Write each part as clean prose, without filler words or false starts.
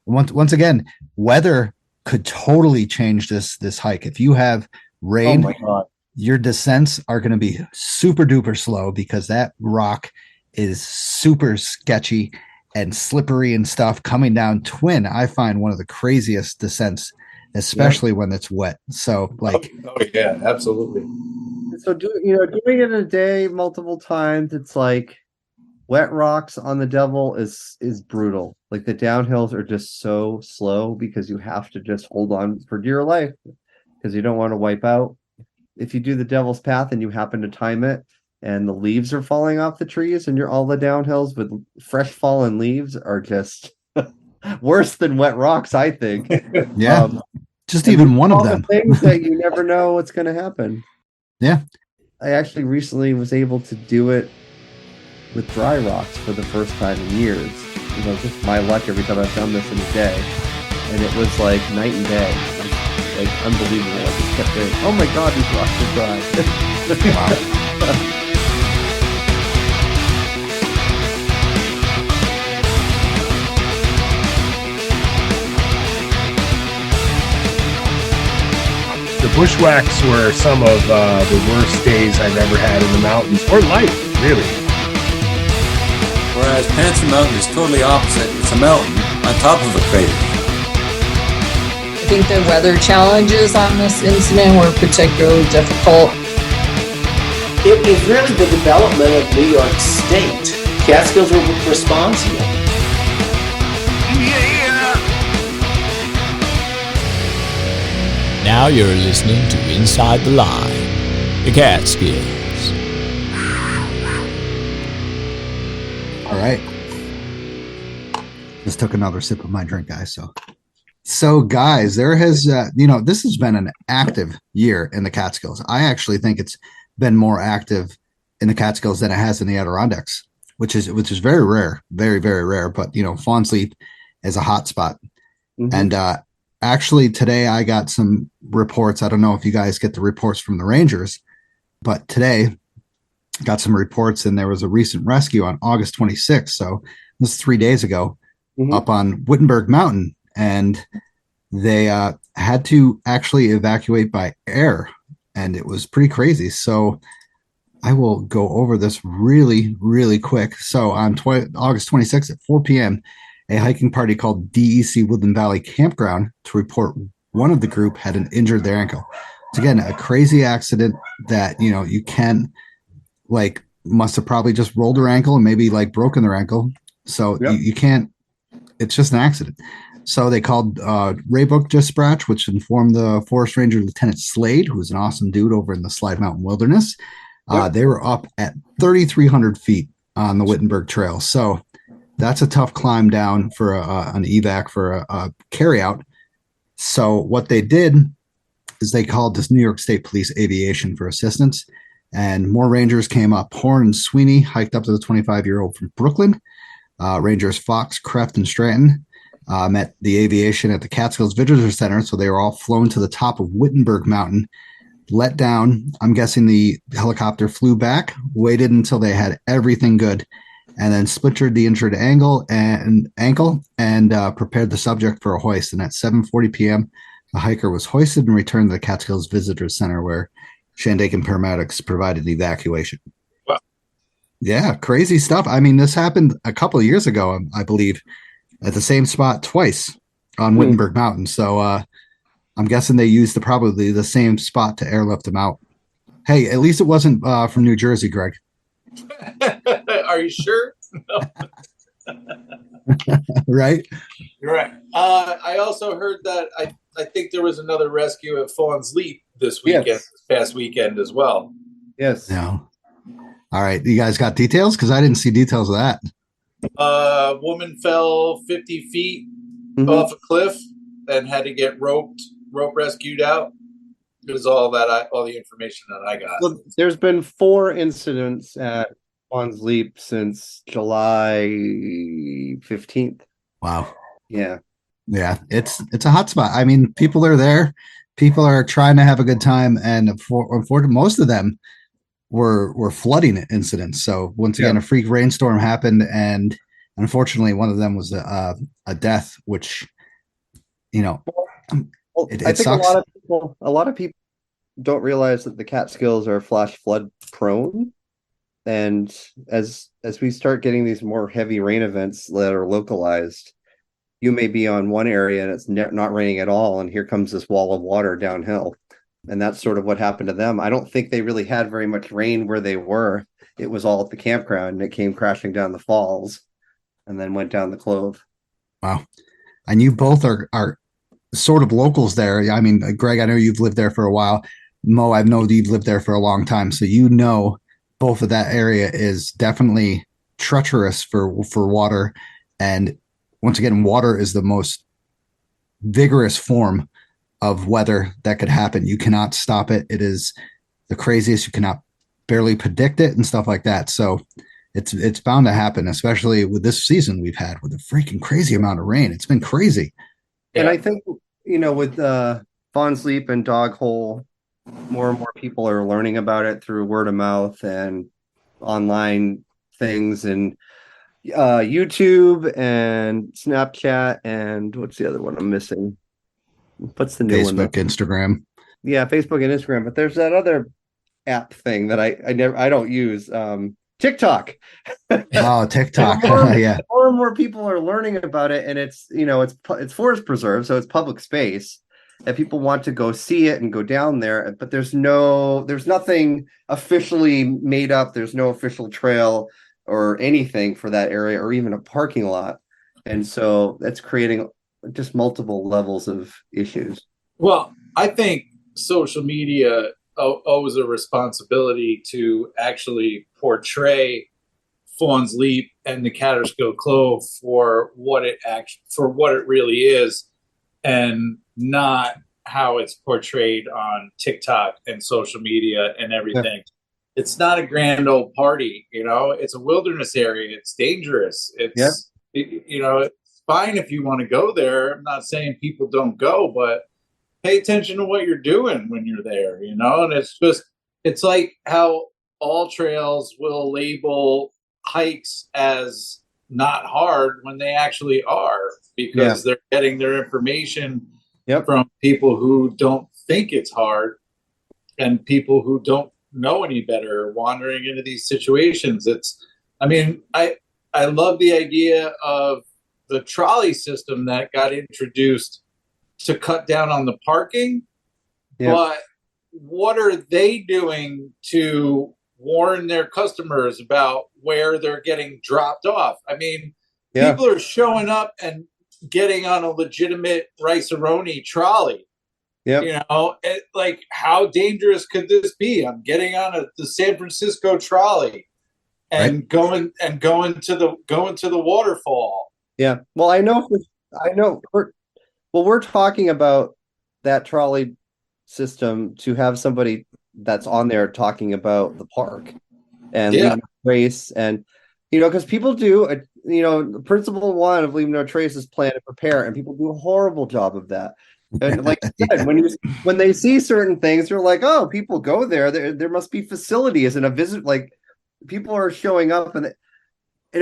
once again, weather could totally change this hike. If you have Oh my rain, God. your descents are going to be super duper slow because that rock is super sketchy and slippery and stuff coming down Twin. I find one of the craziest descents, Yep. especially when it's wet. So like, Oh yeah, absolutely. So doing it a day multiple times, it's like wet rocks on the devil is brutal. Like the downhills are just so slow because you have to just hold on for dear life because you don't want to wipe out. If you do the devil's path and you happen to time it and the leaves are falling off the trees and you're all the downhills with fresh fallen leaves are just worse than wet rocks, I think. yeah, just And these even one are of all the them. things that you never know what's going to happen. Yeah. I actually recently was able to do it with dry rocks for the first time in years. Just my luck every time I've done this in a day. And it was like night and day. It was like unbelievable. I just kept saying, oh my God, these rocks are dry. Wow. The bushwhacks were some of the worst days I've ever had in the mountains, or life, really. Whereas Panther Mountain is totally opposite. It's a mountain on top of a crater. I think the weather challenges on this incident were particularly difficult. It was really the development of New York State. Catskills were responsible. Now you're listening to Inside the Line, the Catskills. All right. Just took another sip of my drink, guys. So guys, there has, this has been an active year in the Catskills. I actually think it's been more active in the Catskills than it has in the Adirondacks, which is very rare, very, very rare. But, Fawn's Leap is a hot spot. Mm-hmm. And actually, today I got some reports. I don't know if you guys get the reports from the Rangers, but today got some reports, and there was a recent rescue on August 26th. So this is 3 days ago, mm-hmm. up on Wittenberg Mountain. And they had to actually evacuate by air, and it was pretty crazy. So I will go over this really, really quick. So on August 26th at 4 p.m., a hiking party called DEC Woodland Valley Campground to report one of the group had an injured their ankle. It's again a crazy accident that you can must have probably just rolled their ankle and maybe broken their ankle. So yep. you can't. It's just an accident. So they called Raybook Dispatch, which informed the Forest Ranger Lieutenant Slade, who's an awesome dude over in the Slide Mountain Wilderness. Yep. They were up at 3,300 feet on the Wittenberg Trail. So that's a tough climb down for an evac for a carryout. So what they did is they called this New York State Police Aviation for assistance, and more Rangers came up. Horn and Sweeney hiked up to the 25-year-old from Brooklyn. Rangers Fox, Kreft, and Stratton met the aviation at the Catskills Visitor Center, so they were all flown to the top of Wittenberg Mountain, let down. I'm guessing the helicopter flew back, waited until they had everything good, and then splintered the injured ankle and prepared the subject for a hoist. And at 7:40 p.m., the hiker was hoisted and returned to the Catskills Visitor Center, where Shandaken paramedics provided evacuation. Wow. Yeah, crazy stuff. I mean, this happened a couple of years ago, I believe, at the same spot twice on Wittenberg Mountain. So I'm guessing they used probably the same spot to airlift them out. Hey, at least it wasn't from New Jersey, Greg. Are you sure? No. Right? You're right. I also heard that I think there was another rescue at Fawn's Leap this weekend, yes. This past weekend as well. Yes. No. All right. You guys got details? Because I didn't see details of that. Woman fell 50 feet off a cliff and had to get rope rescued out. It was all the information that I got. Well, there's been 4 incidents at Fawn's Leap since July 15th. Wow. Yeah. Yeah, it's a hot spot. I mean, people are there. People are trying to have a good time, and unfortunately, most of them were flooding incidents. So once again, a freak rainstorm happened, and unfortunately, one of them was a death, which you know, Well, it I think sucks. a lot of people don't realize that the Catskills are flash flood prone. And as we start getting these more heavy rain events that are localized, you may be on one area and it's not raining at all, and here comes this wall of water downhill. And that's sort of what happened to them. I don't think they really had very much rain where they were. It was all at the campground, and it came crashing down the falls and then went down the Clove. Wow. And you both are sort of locals there. I mean, Greg, I know you've lived there for a while. Mo, I know you've lived there for a long time. So you know both of that area is definitely treacherous for water. And once again, water is the most vigorous form of weather that could happen. You cannot stop it. It is the craziest. You cannot barely predict it and stuff like that. So it's bound to happen, especially with this season we've had with a freaking crazy amount of rain. It's been crazy. And I think, with Fawn's Leap and Dog Hole, more and more people are learning about it through word of mouth and online things, and YouTube and Snapchat, and what's the other one I'm missing? What's the new one? Facebook, Instagram. Yeah, Facebook and Instagram. But there's that other app thing that I don't use. TikTok. Oh, TikTok. Yeah. More and more people are learning about it, and it's forest preserve, so it's public space, and people want to go see it and go down there. But there's nothing officially made up. There's no official trail or anything for that area, or even a parking lot, and so that's creating just multiple levels of issues. Well, I think social media owes a responsibility to actually portray Fawn's Leap and the Catskill Clove for what it really is, and not how it's portrayed on TikTok and social media and everything. Yeah. It's not a grand old party, it's a wilderness area. It's dangerous. It's fine if you want to go there. I'm not saying people don't go, but pay attention to what you're doing when you're there, and it's like how all trails will label hikes as not hard when they actually are, because they're getting their information from people who don't think it's hard, and people who don't know any better are wandering into these situations. I love the idea of the trolley system that got introduced to cut down on the parking, but what are they doing to warn their customers about where they're getting dropped off? People are showing up and getting on a legitimate rice-a-roni trolley. Like, how dangerous could this be? I'm getting on the San Francisco trolley and going to the waterfall. Yeah. Well, I know. We're talking about that trolley system to have somebody that's on there talking about the park and leave no trace, and because people do, principle one of leave no trace is plan and prepare, and people do a horrible job of that. And like you said, when they see certain things, they're like, oh, people go there. There must be facilities and a visit. Like, people are showing up, and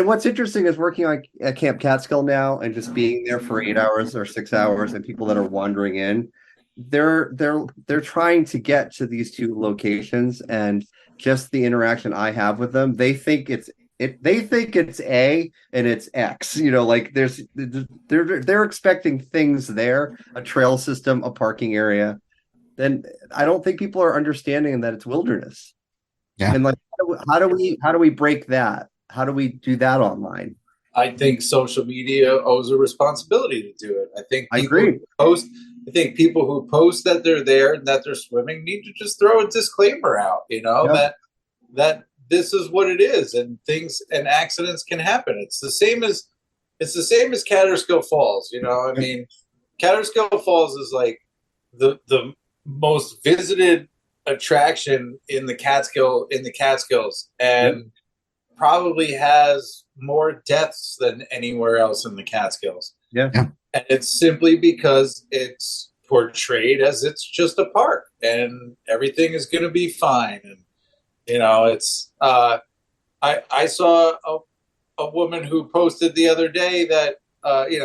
what's interesting is working at Camp Catskill now and just being there for 8 hours or 6 hours, and people that are wandering in, they're trying to get to these two locations, and just the interaction I have with them, they think it's A and it's X. Like they're expecting things there, a trail system, a parking area. Then I don't think people are understanding that it's wilderness. Yeah. And like, how do we break that? How do we do that online? I think social media owes a responsibility to do it. I agree. I think people who post that they're there and that they're swimming need to just throw a disclaimer out, that this is what it is, and things and accidents can happen. It's the same as Catskill Falls. Catskill Falls is like the most visited attraction in the Catskills, and probably has more deaths than anywhere else in the Catskills. Yeah. And it's simply because it's portrayed as it's just a park and everything is going to be fine. And, it's, I saw a woman who posted the other day that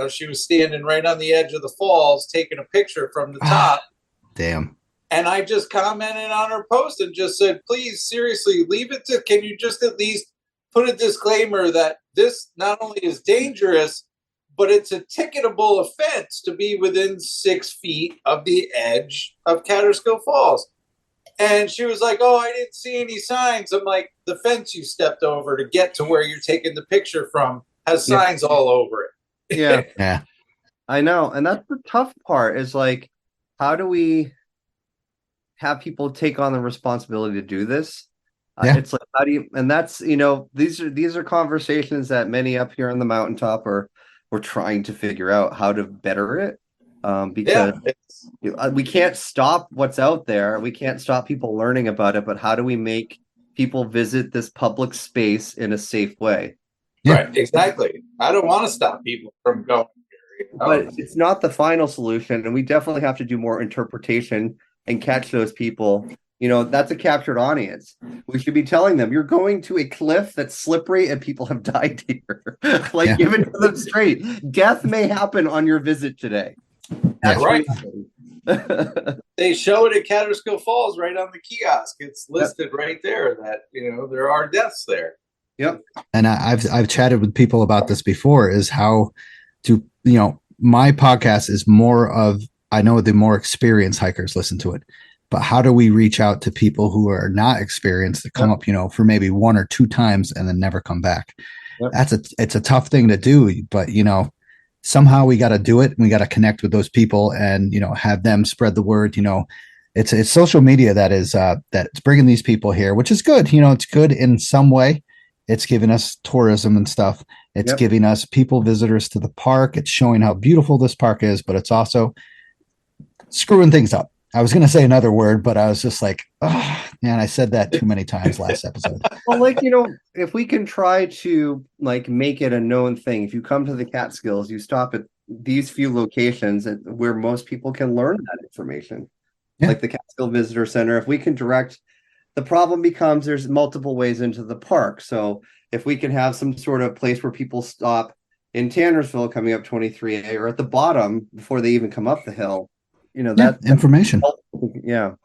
she was standing right on the edge of the falls, taking a picture from the top. Damn. And I just commented on her post and just said, please, seriously, can you just at least put a disclaimer that this not only is dangerous, but it's a ticketable offense to be within 6 feet of the edge of Catskill Falls. And she was like, oh, I didn't see any signs. I'm like, the fence you stepped over to get to where you're taking the picture from has signs all over it. Yeah. Yeah. I know. And that's the tough part is like, how do we have people take on the responsibility to do this? It's like, how do you, and that's, these are conversations that many up here on the mountaintop we're trying to figure out how to better it. Because we can't stop what's out there. We can't stop people learning about it, but how do we make people visit this public space in a safe way? Yeah. Right, exactly. I don't want to stop people from going here. But it's not the final solution, and we definitely have to do more interpretation and catch those people. That's a captured audience. We should be telling them, you're going to a cliff that's slippery and people have died here. Give it to them straight. Death may happen on your visit today. That's right. They show it at Catskill Falls right on the kiosk. It's listed right there that, there are deaths there. Yep. And I've chatted with people about this before, is how to, my podcast is more of, I know the more experienced hikers listen to it, but how do we reach out to people who are not experienced to come up, for maybe 1 or 2 times and then never come back? Yep. It's a tough thing to do, but somehow we got to do it. And we got to connect with those people and, have them spread the word. It's social media that's bringing these people here, which is good. It's good in some way. It's giving us tourism and stuff. It's giving us visitors to the park. It's showing how beautiful this park is, but it's also screwing things up. I was going to say another word, but I was just like, oh, man, I said that too many times last episode. Well, if we can try to make it a known thing, if you come to the Catskills, you stop at these few locations where most people can learn that information, like the Catskill Visitor Center. If we can direct, the problem becomes there's multiple ways into the park. So if we can have some sort of place where people stop in Tannersville coming up 23A or at the bottom before they even come up the hill, that information. Yeah.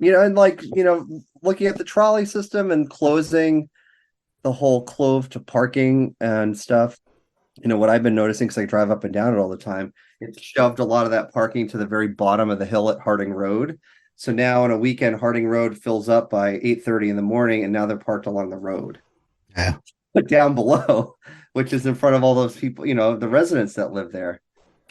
And looking at the trolley system and closing the whole clove to parking and stuff. What I've been noticing, because I drive up and down it all the time, it's shoved a lot of that parking to the very bottom of the hill at Harding Road. So now on a weekend, Harding Road fills up by 8:30 in the morning, and now they're parked along the road. Yeah. But down below, which is in front of all those people, the residents that live there.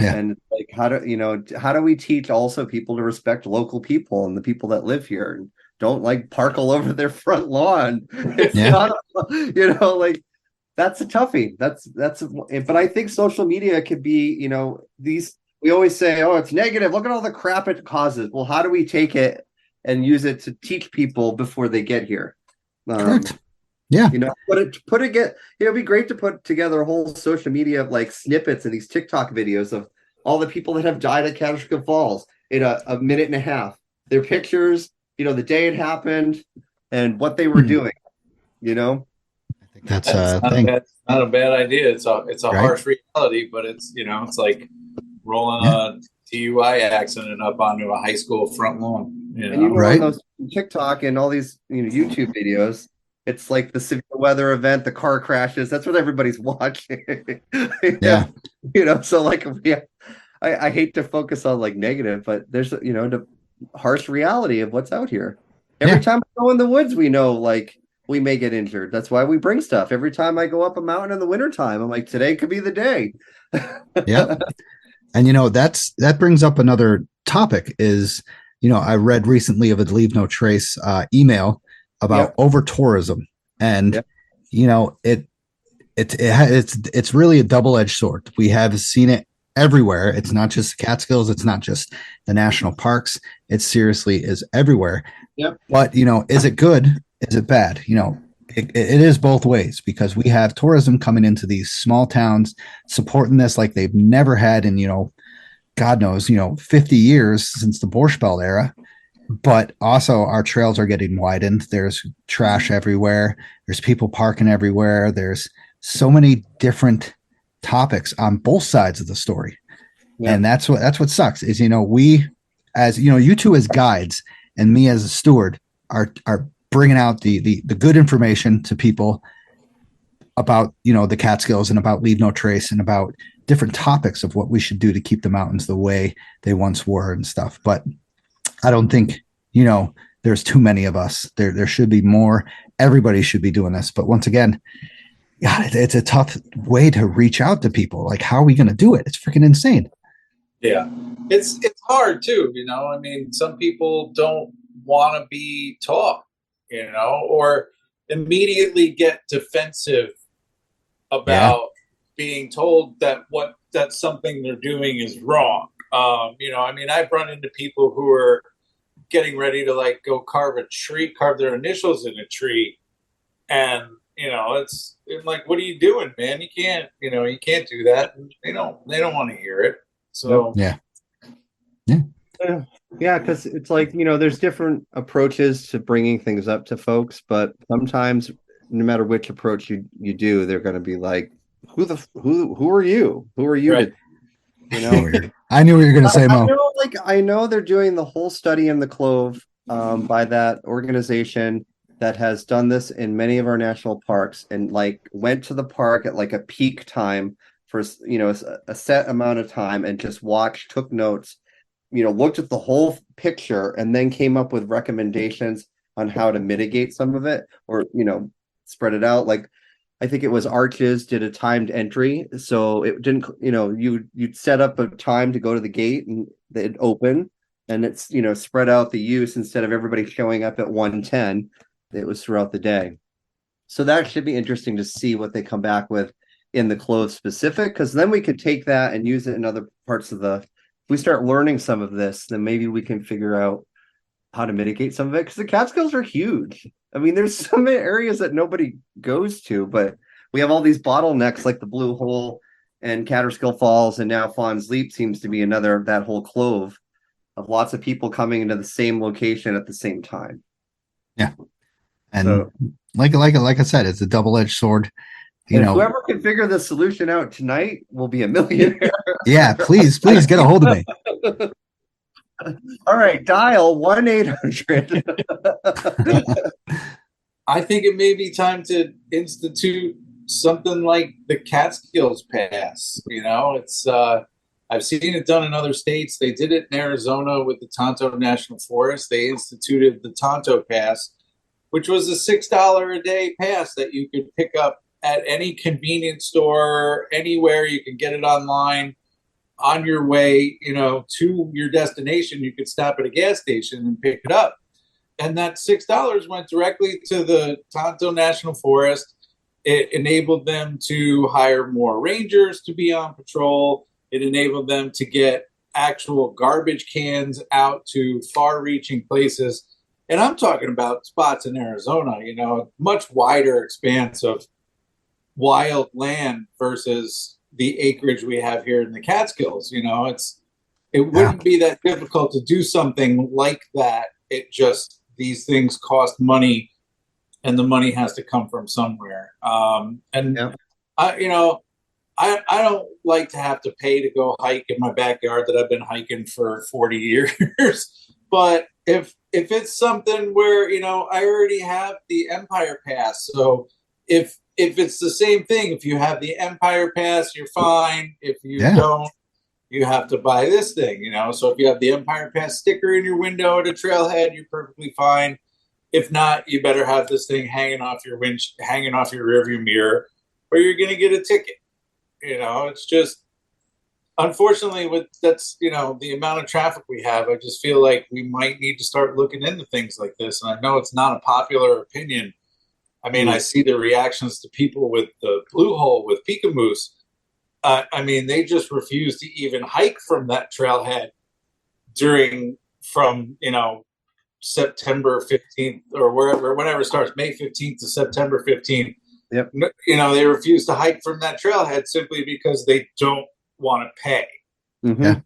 Yeah. And how do we teach also people to respect local people and the people that live here and don't park all over their front lawn? It's not, that's a toughie. But I think social media could be, we always say, oh, it's negative. Look at all the crap it causes. Well, how do we take it and use it to teach people before they get here? Correct. Yeah. It'd be great to put together a whole social media of snippets and these TikTok videos of all the people that have died at Catskill Falls in a minute and a half. Their pictures, the day it happened and what they were doing, I think that's not a bad idea. It's a harsh reality, but it's like rolling a DUI accident up onto a high school front lawn. On those TikTok and all these YouTube videos, it's like the severe weather event, the car crashes. That's what everybody's watching. Yeah. So I hate to focus on negative, but there's the harsh reality of what's out here. Every time I go in the woods, we know we may get injured. That's why we bring stuff. Every time I go up a mountain in the wintertime, I'm like, today could be the day. Yeah. And that brings up another topic is, I read recently of a Leave No Trace email about over tourism, and it's really a double-edged sword. We have seen it everywhere. It's not just Catskills. It's not just the national parks. It seriously is everywhere. Yep. But is it good? Is it bad? It is both ways, because we have tourism coming into these small towns supporting this like they've never had in God knows 50 years since the Borscht Belt era. But also our trails are getting widened. There's trash everywhere. There's people parking everywhere. There's so many different topics on both sides of the story. Yeah. And that's what sucks is, we, as you two as guides and me as a steward are bringing out the good information to people about, the Catskills and about Leave No Trace and about different topics of what we should do to keep the mountains the way they once were and stuff. But I don't think, there's too many of us. There should be more. Everybody should be doing this. But once again, God, it's a tough way to reach out to people. Like, how are we going to do it? It's freaking insane. Yeah, it's hard too. I mean, some people don't want to be taught, or immediately get defensive about being told that that's something they're doing is wrong. I mean, I've run into people who are getting ready to like go carve their initials in a tree, and it's like, what are you doing, man? You can't do that. And they don't want to hear it. So yeah, because it's like, there's different approaches to bringing things up to folks, but sometimes no matter which approach you do, they're going to be like, who are you? Who are you? Right. I knew what you were going to say, Mo. I know they're doing the whole study in the Clove by that organization that has done this in many of our national parks, and like went to the park at like a peak time for a set amount of time and just took notes, looked at the whole picture, and then came up with recommendations on how to mitigate some of it, or spread it out. Like, I think it was Arches did a timed entry, so it didn't, you'd set up a time to go to the gate and it'd open, and it's spread out the use instead of everybody showing up at 1:10. It was throughout the day. So that should be interesting to see what they come back with in the Clove specific, because then we could take that and use it in other parts of if we start learning some of this, then maybe we can figure out how to mitigate some of it, because the Catskills are huge. I mean, there's some areas that nobody goes to, but we have all these bottlenecks like the Blue Hole and Catskill Falls, and now Fawn's Leap seems to be that whole Clove of lots of people coming into the same location at the same time. Yeah. And like I said, it's a double-edged sword. Whoever can figure the solution out tonight will be a millionaire. Yeah, please get a hold of me. All right, dial 1-800. I think it may be time to institute something like the Catskills Pass. It's I've seen it done in other states. They did it in Arizona with the Tonto National Forest. They instituted the Tonto Pass, which was a $6 a day pass that you could pick up at any convenience store, anywhere. You can get it online. On your way, to your destination, you could stop at a gas station and pick it up. And that $6 went directly to the Tonto National Forest. It enabled them to hire more rangers to be on patrol. It enabled them to get actual garbage cans out to far-reaching places. And I'm talking about spots in Arizona, a much wider expanse of wild land versus the acreage we have here in the Catskills. It wouldn't be that difficult to do something like that. It just, these things cost money, and the money has to come from somewhere. I don't like to have to pay to go hike in my backyard that I've been hiking for 40 years. But if it's something where, I already have the Empire Pass. So if it's the same thing, if you have the Empire Pass, you're fine. If you don't, you have to buy this thing, So if you have the Empire Pass sticker in your window at a trailhead, you're perfectly fine. If not, you better have this thing hanging off your rearview mirror, or you're going to get a ticket. It's just, unfortunately, the amount of traffic we have, I just feel like we might need to start looking into things like this. And I know it's not a popular opinion. I mean, I see the reactions to people with the Blue Hole with Pika Moose. They just refuse to even hike from that trailhead from September 15th or whenever it starts, May 15th to September 15th. Yep. They refuse to hike from that trailhead simply because they don't want to pay. Mm-hmm.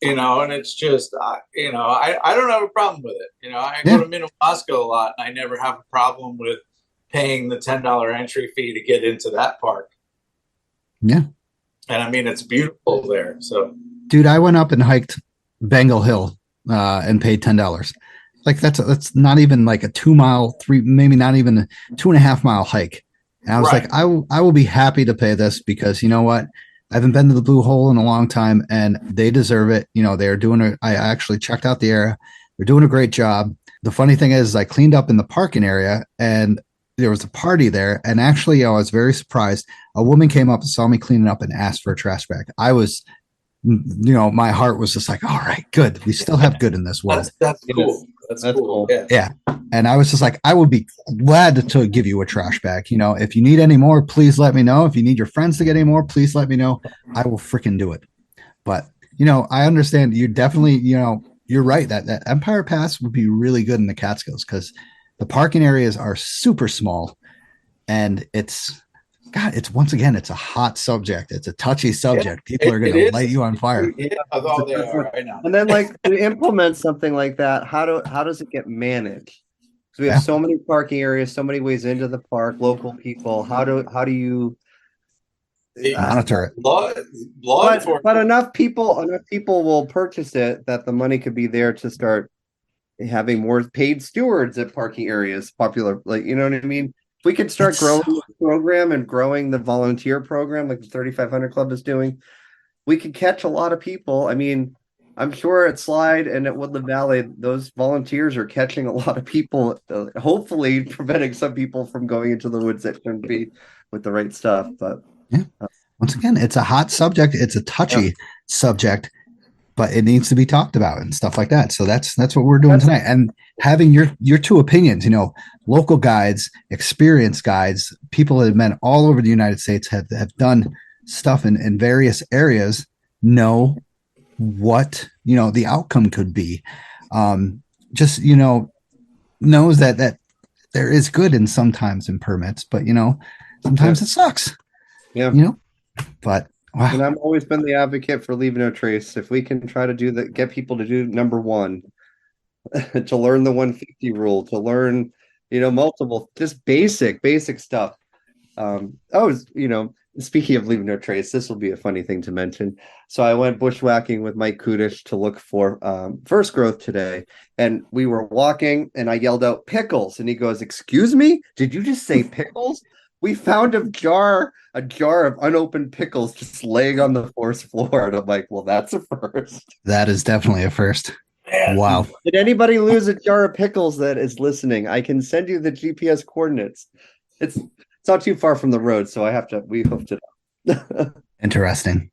And it's just, I don't have a problem with it. I go to Minnewaska a lot, and I never have a problem with paying the $10 entry fee to get into that park. Yeah. And I mean, it's beautiful there. So, Dude, I went up and hiked Bengal Hill and paid $10. Like that's not even like a 2 mile, maybe not even a 2.5 mile hike. And I was Right. like, I will be happy to pay this because you know what? I haven't been to the Blue Hole in a long time, and they deserve it. You know, they're doing it. I actually checked out the area. They're doing a great job. The funny thing is, I cleaned up in the parking area, and there was a party there. And actually, I was very surprised. A woman came up and saw me cleaning up and asked for a trash bag. I was, you know, my heart was just like, all right, good. We still have good in this world. That's cool. That's cool. Yeah. Yeah. And I was just like, I would be glad to give you a trash bag. You know, if you need any more, please let me know. If you need your friends to get any more, please let me know. I will freaking do it. But, you know, I understand you definitely, you know, you're right that Empire Pass would be really good in the Catskills because the parking areas are super small and it's, God, it's once again, it's a hot subject. It's a touchy subject. People are going to light you on fire. Yeah, although they are right now. And then, like, to implement something like that, how does it get managed? Because we have so many parking areas, so many ways into the park, local people. How do you monitor it? But enough people will purchase it that the money could be there to start having more paid stewards at parking areas. Popular, like, you know what I mean? If we could start growing the program and growing the volunteer program like the 3500 Club is doing, we could catch a lot of people. I mean, I'm sure at Slide and at Woodland Valley, those volunteers are catching a lot of people, hopefully preventing some people from going into the woods that shouldn't be with the right stuff. But yeah, once again, it's a hot subject. It's a touchy subject, but it needs to be talked about and stuff like that. So that's what we're doing tonight. And having your two opinions, you know, local guides, experienced guides, people that have been all over the United States have done stuff in various areas, know what, you know, the outcome could be. Just, you know, knows that there is good in sometimes in permits, but you know, sometimes it sucks. Yeah. You know, but wow. And I've always been the advocate for leave no trace. If we can try to do that, get people to do number one, to learn the 150 rule, to learn, you know, multiple, just basic stuff. You know, speaking of leave no trace, this will be a funny thing to mention. So I went bushwhacking with Mike Kudish to look for first growth today. And we were walking and I yelled out pickles. And he goes, "Excuse me? Did you just say pickles?" We found a jar of unopened pickles just laying on the forest floor. And I'm like, well, that's a first. That is definitely a first. Wow. Did anybody lose a jar of pickles that is listening? I can send you the GPS coordinates. It's not too far from the road, so we hooked it up. Interesting.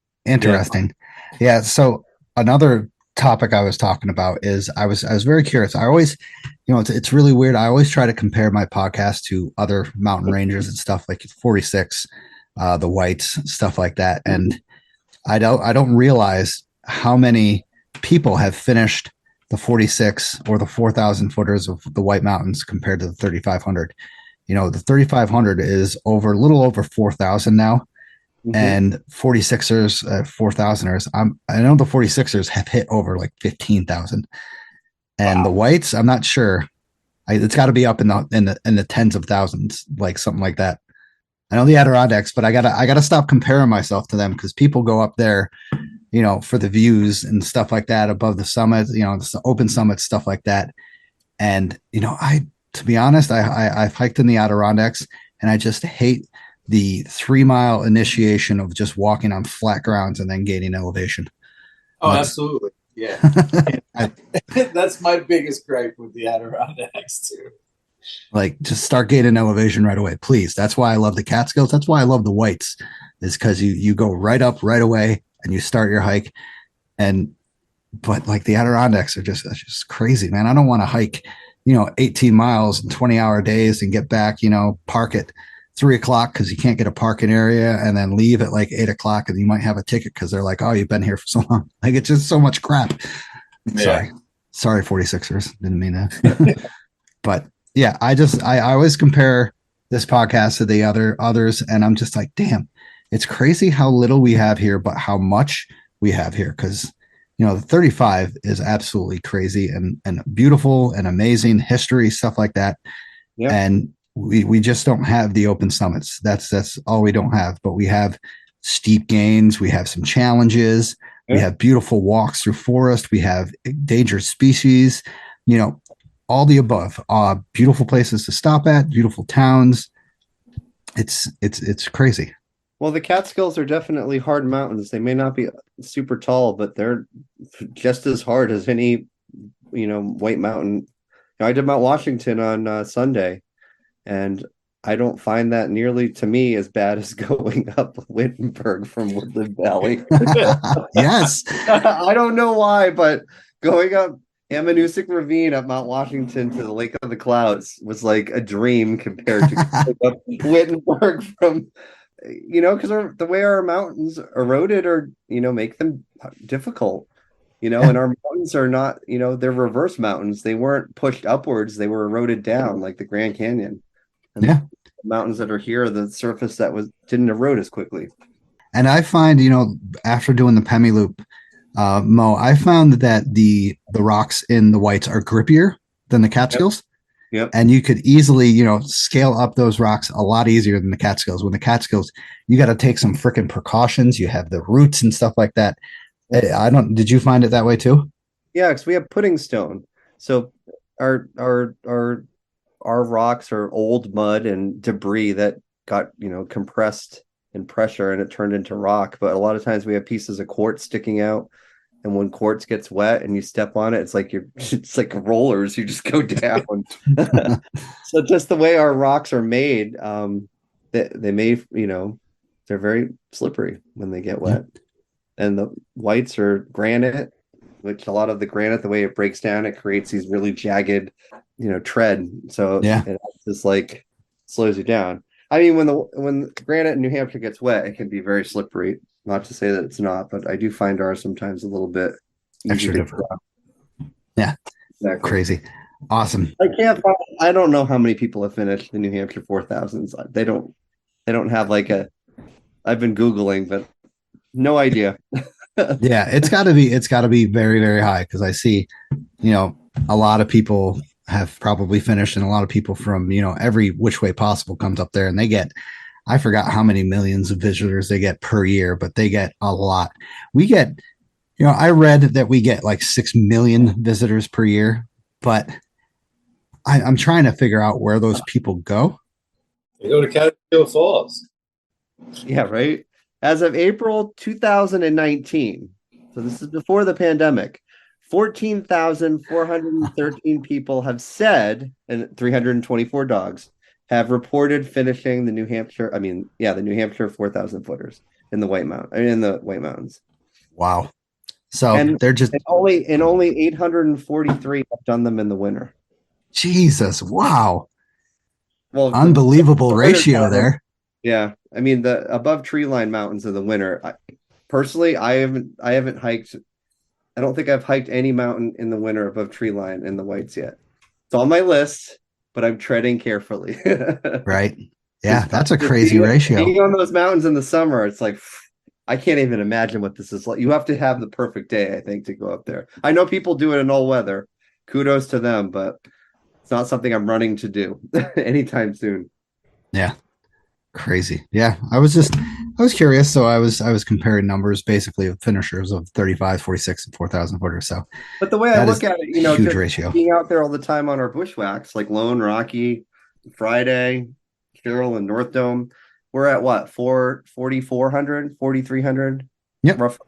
Yeah. So another topic I was talking about is I was very curious. I always, you know, it's really weird. I always try to compare my podcast to other mountain rangers and stuff like 46, the Whites, stuff like that. And I don't realize how many people have finished the 46 or the 4,000 footers of the White Mountains compared to the 3,500. You know, the 3,500 is a little over 4,000 now. Mm-hmm. And 46ers, 4,000ers. I know the 46ers have hit over like 15,000, and the Whites, I'm not sure. It's got to be up in the tens of thousands, like something like that. I know the Adirondacks, but I gotta stop comparing myself to them because people go up there, you know, for the views and stuff like that above the summit, you know, the open summits, stuff like that. And you know, to be honest, I've hiked in the Adirondacks, and I just hate the 3 mile initiation of just walking on flat grounds and then gaining elevation. Oh, absolutely. Yeah. That's my biggest gripe with the Adirondacks too. Like, just start gaining elevation right away, please. That's why I love the Catskills. That's why I love the Whites, is because you go right up right away and you start your hike. But like the Adirondacks are just crazy, man. I don't want to hike, you know, 18 miles in 20-hour days and get back, you know, park at 3:00 because you can't get a parking area, and then leave at like 8:00 and you might have a ticket because they're like, "Oh, you've been here for so long." Like, it's just so much crap. Yeah. Sorry, 46ers. Didn't mean that. But yeah, I always compare this podcast to the others, and I'm just like, damn, it's crazy how little we have here, but how much we have here. Because, you know, the 35 is absolutely crazy and beautiful and amazing history, stuff like that. Yeah. And we just don't have the open summits. That's all we don't have, but we have steep gains. We have some challenges. We Yeah. have beautiful walks through forest. We have endangered species, all the above. Beautiful places to stop at, beautiful towns. It's crazy. Well, the Catskills are definitely hard mountains. They may not be super tall, but they're just as hard as any, White Mountain. I did Mount Washington on Sunday, and I don't find that nearly, to me, as bad as going up Wittenberg from Woodland Valley. Yes. I don't know why, but going up Amanusic Ravine up Mount Washington to the Lake of the Clouds was like a dream compared to going up Wittenberg from, because the way our mountains eroded or, make them difficult, and our mountains are not, they're reverse mountains. They weren't pushed upwards. They were eroded down like the Grand Canyon. And Yeah. the mountains that are here, the surface didn't erode as quickly. And I find, after doing the Pemi Loop, Mo, I found that the rocks in the whites are grippier than the Catskills. Yep. And you could easily, scale up those rocks a lot easier than the Catskills. When the Catskills, you got to take some freaking precautions. You have the roots and stuff like that. Did you find it that way too? Yeah, because we have pudding stone. So our rocks are old mud and debris that got, compressed in pressure and it turned into rock. But a lot of times we have pieces of quartz sticking out. And when quartz gets wet and you step on it, it's like rollers. You just go down. So just the way our rocks are made, they made, they're very slippery when they get wet. And the whites are granite, which a lot of the granite, the way it breaks down, it creates these really jagged, tread. So it just like slows you down. I mean, when granite in New Hampshire gets wet, it can be very slippery. Not to say that it's not, but I do find ours sometimes a little bit extra different. Yeah, exactly. Crazy, awesome. I don't know how many people have finished the New Hampshire 4000s. They don't have like I've been Googling, but no idea. Yeah, it's got to be very, very high because I see, a lot of people have probably finished, and a lot of people from every which way possible comes up there, and they get. I forgot how many millions of visitors they get per year, but they get a lot. We get, I read that we get like 6 million visitors per year, but I'm trying to figure out where those people go. They go to Catskill Falls. Yeah, right. As of April 2019, so this is before the pandemic, 14,413 people have said, and 324 dogs have reported finishing the New Hampshire 4,000 footers in the White Mountains. Wow. So they're just only 843 have done them in the winter. Jesus. Wow. Well, unbelievable ratio there. Yeah. I mean, the above tree line mountains in the winter. Personally, I haven't hiked. I don't think I've hiked any mountain in the winter above tree line in the whites yet. It's on my list, but I'm treading carefully. Right. Yeah, that's a crazy ratio. Being on those mountains in the summer, it's like I can't even imagine what this is like. You have to have the perfect day, I think, to go up there. I know people do it in all weather. Kudos to them, but it's not something I'm running to do anytime soon. Yeah. Crazy. Yeah. I was curious. So I was comparing numbers basically of finishers of 35, 46, and 4,000 footers. So, but the way I look at it, huge ratio. Being out there all the time on our bushwhacks, like Lone, Rocky, Friday, Carroll, and North Dome, we're at what, 4,400, 4,300? Yep. Roughly.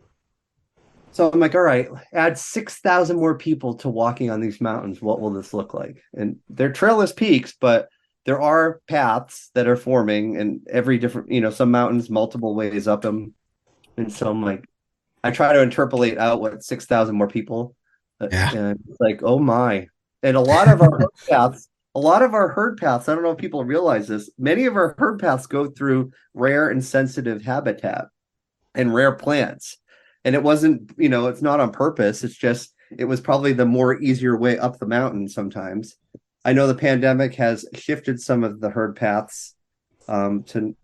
So I'm like, all right, add 6,000 more people to walking on these mountains. What will this look like? And they're trailless peaks, but there are paths that are forming, and every different, some mountains multiple ways up them. And so I'm like, I try to interpolate out what 6,000 more people. Yeah. And it's like, oh my. And a lot of our herd paths, I don't know if people realize this, many of our herd paths go through rare and sensitive habitat and rare plants. And it wasn't, it's not on purpose. It's just, it was probably the more easier way up the mountain sometimes. I know the pandemic has shifted some of the herd paths to,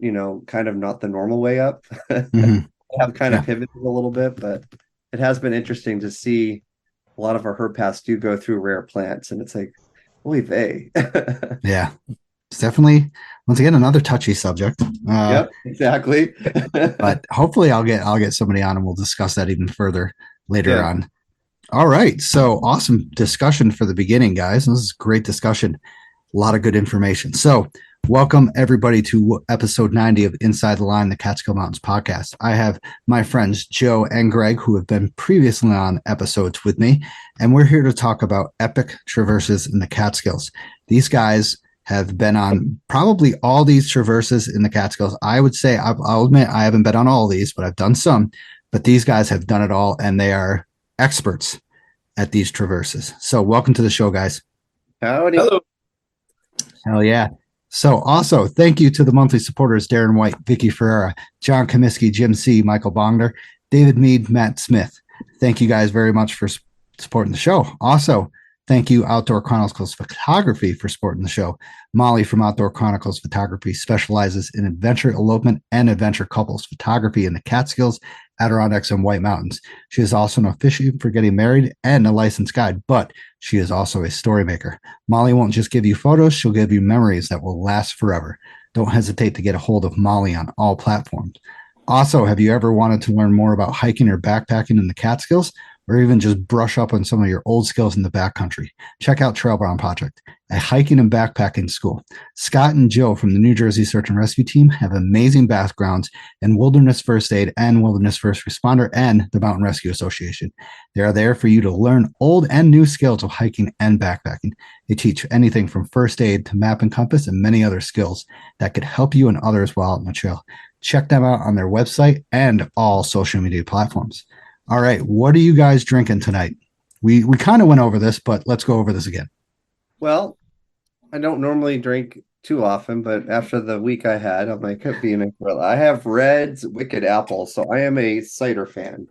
kind of not the normal way up. Mm-hmm. Have kind of pivoted a little bit, but it has been interesting to see a lot of our herd paths do go through rare plants, and it's like, oy vey. Yeah. it's definitely once again another touchy subject. Yep, exactly. But hopefully I'll get somebody on and we'll discuss that even further later Yeah. on. All right. So awesome discussion for the beginning, guys. This is great discussion. A lot of good information. So welcome everybody to episode 90 of Inside the Line, the Catskill Mountains podcast. I have my friends Joe and Greg, who have been previously on episodes with me, and we're here to talk about epic traverses in the Catskills. These guys have been on probably all these traverses in the Catskills. I would say, I'll admit, I haven't been on all these, but I've done some. But these guys have done it all, and they are experts at these traverses. So welcome to the show, guys. Howdy. Hello. Hell yeah. So also thank you to the monthly supporters, Darren White, Vicky Ferreira, John Comiskey, Jim C., Michael Bongner, David Mead, Matt Smith. Thank you guys very much for supporting the show. Also, thank you Outdoor Chronicles Photography for supporting the show. Molly from Outdoor Chronicles Photography specializes in adventure elopement and adventure couples photography in the Catskills, Adirondacks, and White Mountains. She is also an officiant for getting married and a licensed guide, but she is also a story maker. Molly won't just give you photos, she'll give you memories that will last forever. Don't hesitate to get a hold of Molly on all platforms. Also, have you ever wanted to learn more about hiking or backpacking in the Catskills, or even just brush up on some of your old skills in the backcountry? Check out Trailbound Project, a hiking and backpacking school. Scott and Joe from the New Jersey Search and Rescue Team have amazing backgrounds in wilderness first aid and wilderness first responder and the Mountain Rescue Association. They are there for you to learn old and new skills of hiking and backpacking. They teach anything from first aid to map and compass and many other skills that could help you and others while out on the trail. Check them out on their website and all social media platforms. All right, what are you guys drinking tonight? We kind of went over this, but let's go over this again. Well, I don't normally drink too often, but after the week I had, I'm like, could be an umbrella. I have Red's Wicked Apple, so I am a cider fan.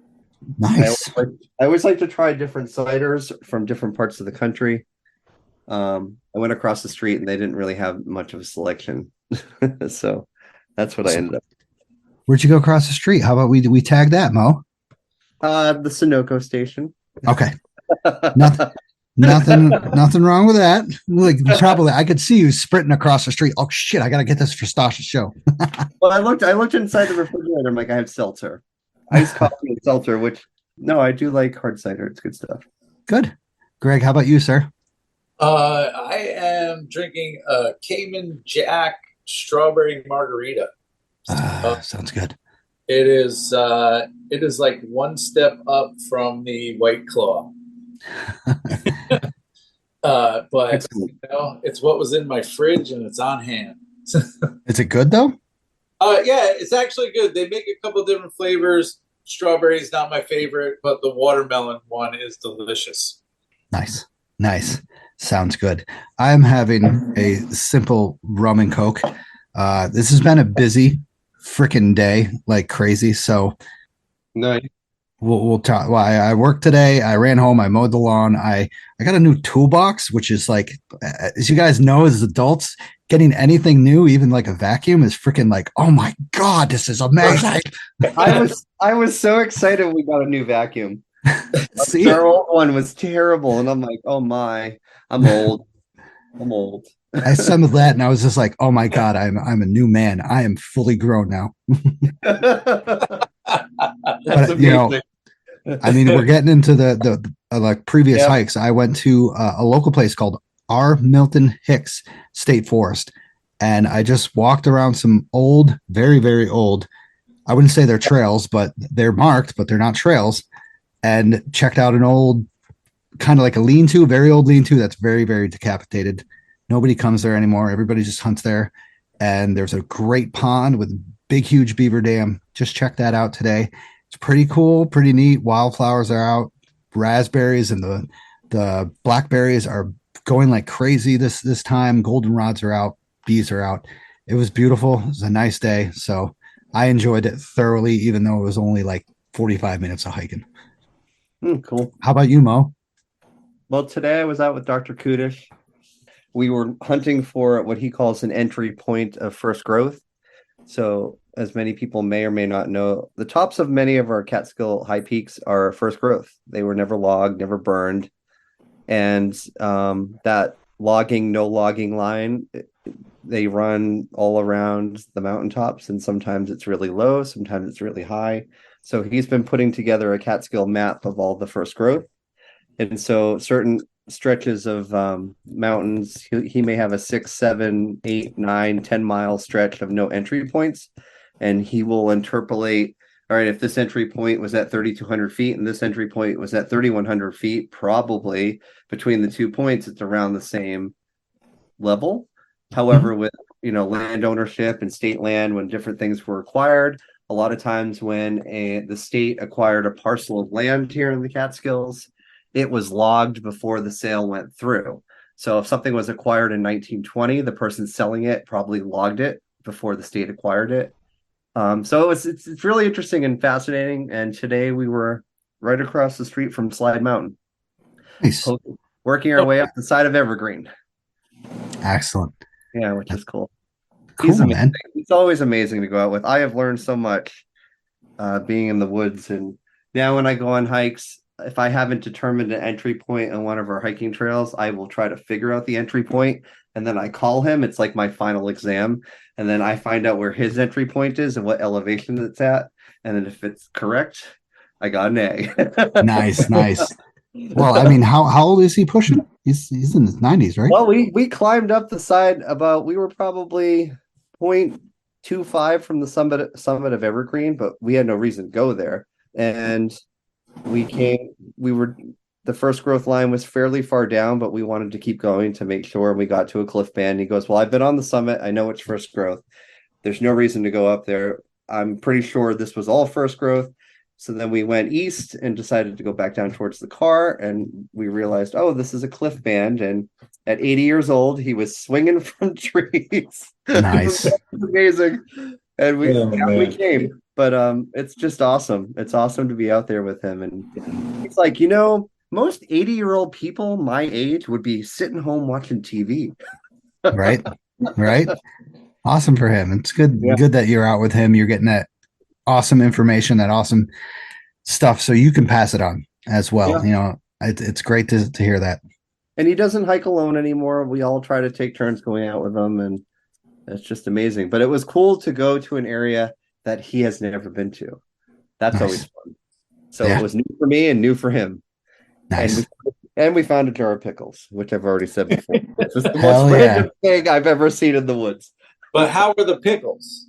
Nice. I always like to try different ciders from different parts of the country. I went across the street and they didn't really have much of a selection, so that's what I ended up. Where'd you go across the street? How about we tag that, Mo? The Sunoco station. Okay. Nothing wrong with that. Like probably I could see you sprinting across the street. Oh shit, I gotta get this for Stasha's show. Well, I looked inside the refrigerator. I'm like, I have seltzer. Iced coffee and seltzer, which no, I do like hard cider. It's good stuff. Good. Greg, how about you, sir? I am drinking a Cayman Jack strawberry margarita. Sounds good. It is like one step up from the White Claw. But it's what was in my fridge and it's on hand. Is it good though? Yeah, it's actually good. They make a couple different flavors. Strawberry is not my favorite, but the watermelon one is delicious. Nice. Sounds good. I'm having a simple rum and Coke. This has been a busy freaking day, like crazy. So nice. We'll talk. Well, I worked today. I ran home. I mowed the lawn. I got a new toolbox, which is like, as you guys know, as adults, getting anything new, even like a vacuum, is freaking like, oh my god, this is amazing. I was so excited we got a new vacuum. See, our old one was terrible, and I'm like, oh my, I'm old. I assembled that, and I was just like, oh my god, I'm a new man. I am fully grown now. But you know, I mean, we're getting into the like previous hikes. I went to a local place called R. Milton Hicks State Forest, and I just walked around some old, very, very old, I wouldn't say they're trails, but they're marked, but they're not trails, and checked out an old, kind of like a lean-to, very old lean-to that's very, very decapitated. Nobody comes there anymore. Everybody just hunts there. And there's a great pond with big, huge beaver dam. Just check that out today. It's pretty cool, pretty neat. Wildflowers are out. Raspberries and the blackberries are going like crazy this time. Goldenrods are out. Bees are out. It was beautiful. It was a nice day. So I enjoyed it thoroughly, even though it was only like 45 minutes of hiking. Cool. How about you, Mo? Well, today I was out with Dr. Kudish. We were hunting for what he calls an entry point of first growth. So, as many people may or may not know, the tops of many of our Catskill high peaks are first growth. They were never logged, never burned. And that no logging line, they run all around the mountaintops, and sometimes it's really low, sometimes it's really high. So he's been putting together a Catskill map of all the first growth. And so certain stretches of mountains, he may have a 6, 7, 8, 9, 10 mile stretch of no entry points. And he will interpolate, all right, if this entry point was at 3,200 feet and this entry point was at 3,100 feet, probably between the 2 points, it's around the same level. However, with land ownership and state land, when different things were acquired, a lot of times when the state acquired a parcel of land here in the Catskills, it was logged before the sale went through. So if something was acquired in 1920, the person selling it probably logged it before the state acquired it. So it's really interesting and fascinating. And today we were right across the street from Slide Mountain, Nice. working our way up the side of Evergreen. Excellent. Yeah, which is cool. Cool, He's amazing. man. It's always amazing to go out with. I have learned so much being in the woods, and now when I go on hikes, if I haven't determined an entry point on one of our hiking trails, I will try to figure out the entry point, and then I call him. It's like my final exam, and then I find out where his entry point is and what elevation it's at, and then if it's correct, I got an A. Nice. Well, I mean, how old is he pushing? He's in his 90s, right? Well, we climbed up the side we were probably 0.25 from the summit of Evergreen, but we had no reason to go there. And the first growth line was fairly far down, but we wanted to keep going to make sure. We got to a cliff band. He goes, well, I've been on the summit. I know it's first growth. There's no reason to go up there. I'm pretty sure this was all first growth. So then we went east and decided to go back down towards the car, and we realized, oh, this is a cliff band. And at 80 years old, he was swinging from trees. Nice. Amazing. And we came, but it's just awesome. It's awesome to be out there with him. And he's like, most 80-year-old people my age would be sitting home watching TV. Right. Awesome for him. It's good that you're out with him. You're getting that awesome information, that awesome stuff, so you can pass it on as well. It's great to hear that. And he doesn't hike alone anymore. We all try to take turns going out with him, and it's just amazing. But it was cool to go to an area that he has never been to. That's always fun. So it was new for me and new for him. Nice. And we found a jar of pickles, which I've already said before. It's the most random thing I've ever seen in the woods. But how were the pickles?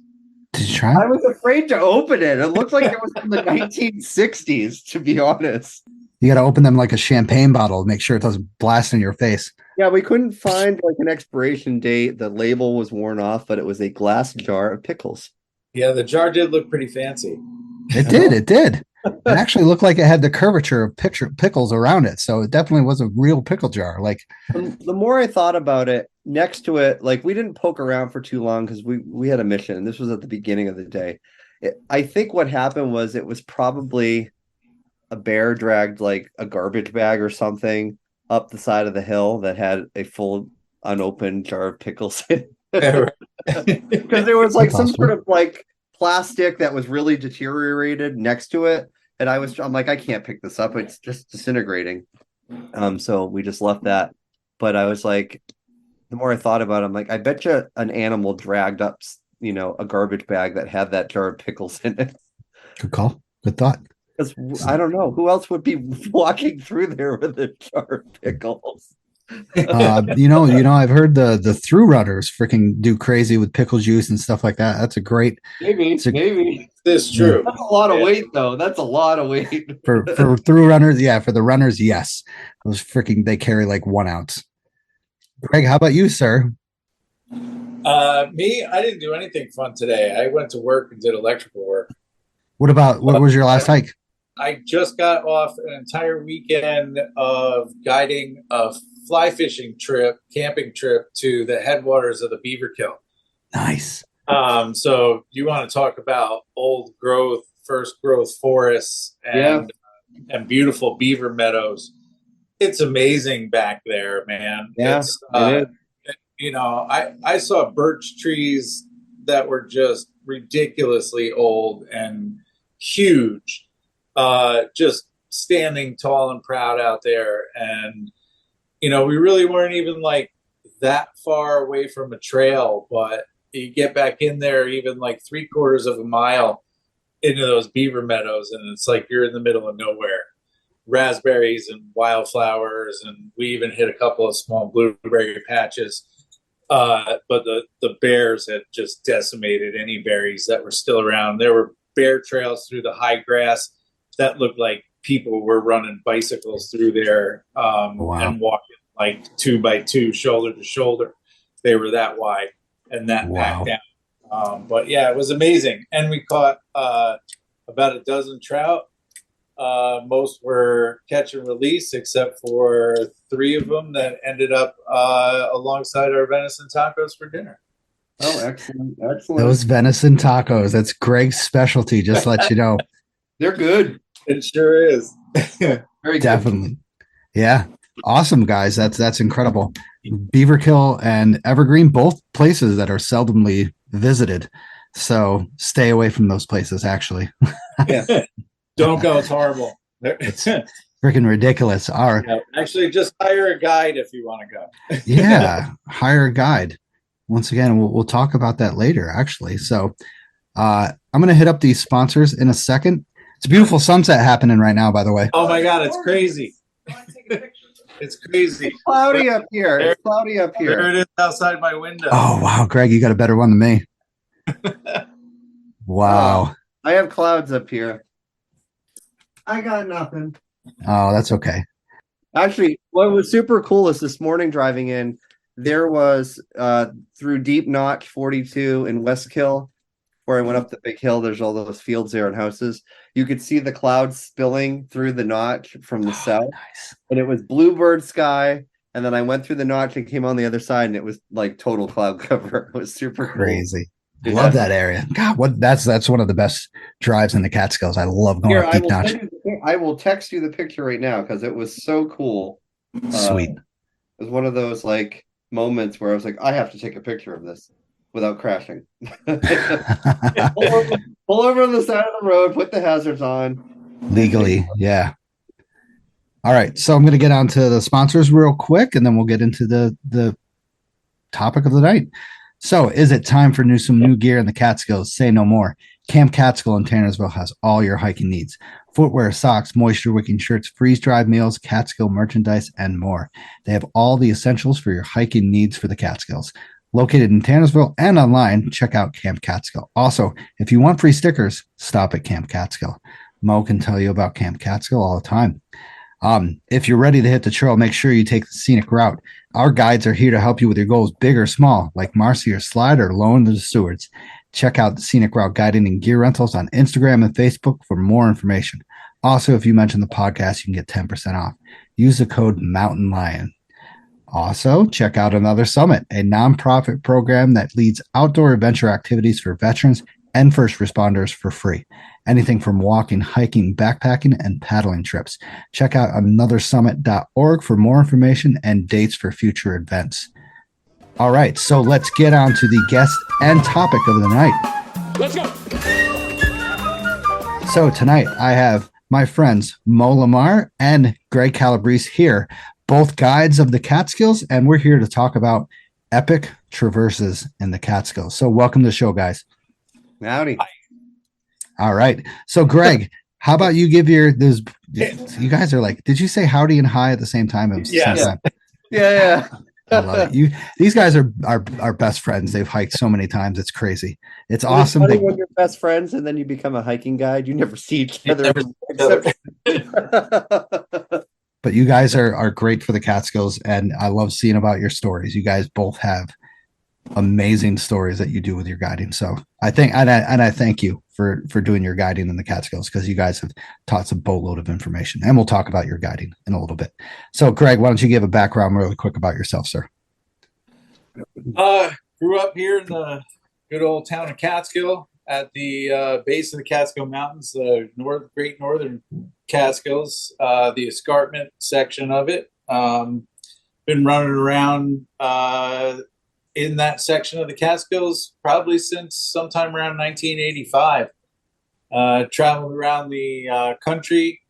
Did you try? I was afraid to open it. It looked like it was from the 1960s, to be honest. You got to open them like a champagne bottle, make sure it doesn't blast in your face. Yeah, we couldn't find like an expiration date. The label was worn off, but it was a glass jar of pickles. Yeah, the jar did look pretty fancy. It did. It actually looked like it had the curvature of pickles around it. So it definitely was a real pickle jar. Like, the more I thought about it, next to it, like, we didn't poke around for too long because we had a mission, and this was at the beginning of the day. I think what happened was it was probably a bear dragged like a garbage bag or something up the side of the hill that had a full unopened jar of pickles in it. Because there was like some sort of like plastic that was really deteriorated next to it, and I'm like, I can't pick this up, it's just disintegrating. So we just left that. But I was like, the more I thought about it, I'm like, I bet you an animal dragged up a garbage bag that had that jar of pickles in it. Good call. Good thought. Because I don't know who else would be walking through there with a jar of pickles. I've heard the through runners freaking do crazy with pickle juice and stuff like that. That's a great. Maybe This is true. That's a lot of weight, though. That's a lot of weight for through runners. Yeah, for the runners, yes. Those they carry like 1 ounce. Greg, how about you, sir? Me, I didn't do anything fun today. I went to work and did electrical work. What was your last hike? I just got off an entire weekend of guiding a fly fishing camping trip to the headwaters of the Beaver Kill. Nice. So you want to talk about old growth, first growth forests and beautiful beaver meadows. It's amazing back there, man. Yeah, I saw birch trees that were just ridiculously old and huge, just standing tall and proud out there. And, we really weren't even like that far away from a trail, but you get back in there even like 3/4 of a mile into those beaver meadows, and it's like you're in the middle of nowhere. Raspberries and wildflowers, and we even hit a couple of small blueberry patches. But the bears had just decimated any berries that were still around. There were bear trails through the high grass that looked like people were running bicycles through there and walking like 2 by 2, shoulder to shoulder. They were that wide and that packed down. But yeah, it was amazing. And we caught about a dozen trout. Most were catch and release, except for 3 of them that ended up alongside our venison tacos for dinner. Oh, excellent. Those venison tacos. That's Greg's specialty, just to let you know. They're good. It sure is. Very Definitely. Good. Yeah. Awesome, guys. That's incredible. Beaverkill and Evergreen, both places that are seldomly visited. So stay away from those places, actually. Yeah. Don't go. It's horrible. It's freaking ridiculous. Actually, just hire a guide if you want to go. Yeah. Hire a guide. Once again, we'll talk about that later, actually. So I'm going to hit up these sponsors in a second. It's a beautiful sunset happening right now, by the way. Oh my God, it's crazy. It's crazy. It's cloudy up here. It's cloudy up here. There it is outside my window. Oh, wow. Greg, you got a better one than me. Wow. I have clouds up here. I got nothing. Oh, that's okay. Actually, what was super cool is this morning driving in, there was through Deep Notch 42 in Westkill, where I went up the big hill. There's all those fields there and houses. You could see the clouds spilling through the notch from the south. Nice. And it was bluebird sky. And then I went through the notch and came on the other side, and it was like total cloud cover. It was super crazy. Cool. Love that area. God, that's one of the best drives in the Catskills. I love going up Deep Notch. I will text you the picture right now because it was so cool. Sweet. It was one of those like moments where I was like, I have to take a picture of this without crashing. pull over on the side of the road, put the hazards on. Legally, yeah. All right, so I'm going to get on to the sponsors real quick, and then we'll get into the topic of the night. So, is it time for some new gear in the Catskills? Say no more. Camp Catskill in Tannersville has all your hiking needs. Footwear, socks, moisture-wicking shirts, freeze-dried meals, Catskill merchandise, and more. They have all the essentials for your hiking needs for the Catskills. Located in Tannersville and online, check out Camp Catskill. Also, if you want free stickers, stop at Camp Catskill. Mo can tell you about Camp Catskill all the time. If you're ready to hit the trail, make sure you take the scenic route. Our guides are here to help you with your goals, big or small, like Marcy or Slide or Loan to the Stewards. Check out the Scenic Route Guiding and Gear Rentals on Instagram and Facebook for more information. Also, if you mention the podcast, you can get 10% off. Use the code Mountain Lion. Also, check out Another Summit, a nonprofit program that leads outdoor adventure activities for veterans and first responders for free. Anything from walking, hiking, backpacking, and paddling trips. Check out anothersummit.org for more information and dates for future events. All right, so let's get on to the guest and topic of the night. Let's go. So tonight I have my friends Mo Lamar and Greg Calabrese here, both guides of the Catskills, and we're here to talk about epic traverses in the Catskills. So welcome to the show, guys. Howdy. All right. So Greg, how about you give you guys are like, did you say howdy and hi at the same time? Yeah. I love it. These guys are best friends. They've hiked so many times. It's crazy. It's awesome. Funny when you're best friends and then you become a hiking guide. You never see each other. But you guys are great for the Catskills, and I love seeing about your stories. You guys both have amazing stories that you do with your guiding. So I think, and I thank you for doing your guiding in the Catskills, because you guys have taught us a boatload of information, and we'll talk about your guiding in a little bit. So Greg, why don't you give a background really quick about yourself, sir? Grew up here in the good old town of Catskill at the base of the Catskill Mountains, the Great Northern Catskills, the escarpment section of it. Been running around in that section of the Catskills probably since sometime around 1985. Traveled around the country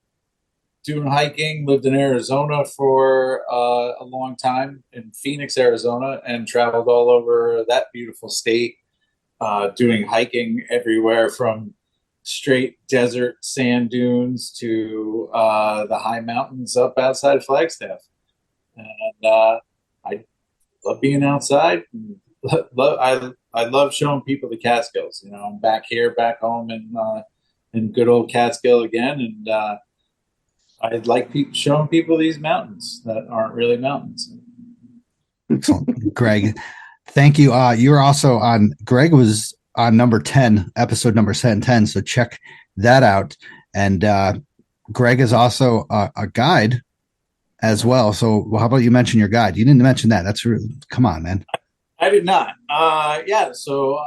doing hiking. Lived in Arizona for a long time, in Phoenix, Arizona, and traveled all over that beautiful state, doing hiking everywhere from straight desert sand dunes to the high mountains up outside Flagstaff. And I love being outside. I love showing people the Catskills. You know, I'm back here, back home in good old Catskill again, and I like showing people these mountains that aren't really mountains. Excellent. Greg, thank you. You were also on, Greg was on number 10, episode number 10. So check that out. And Greg is also a guide as well. So how about you mention your guide? You didn't mention that. That's really, come on, man. I did not. Yeah, so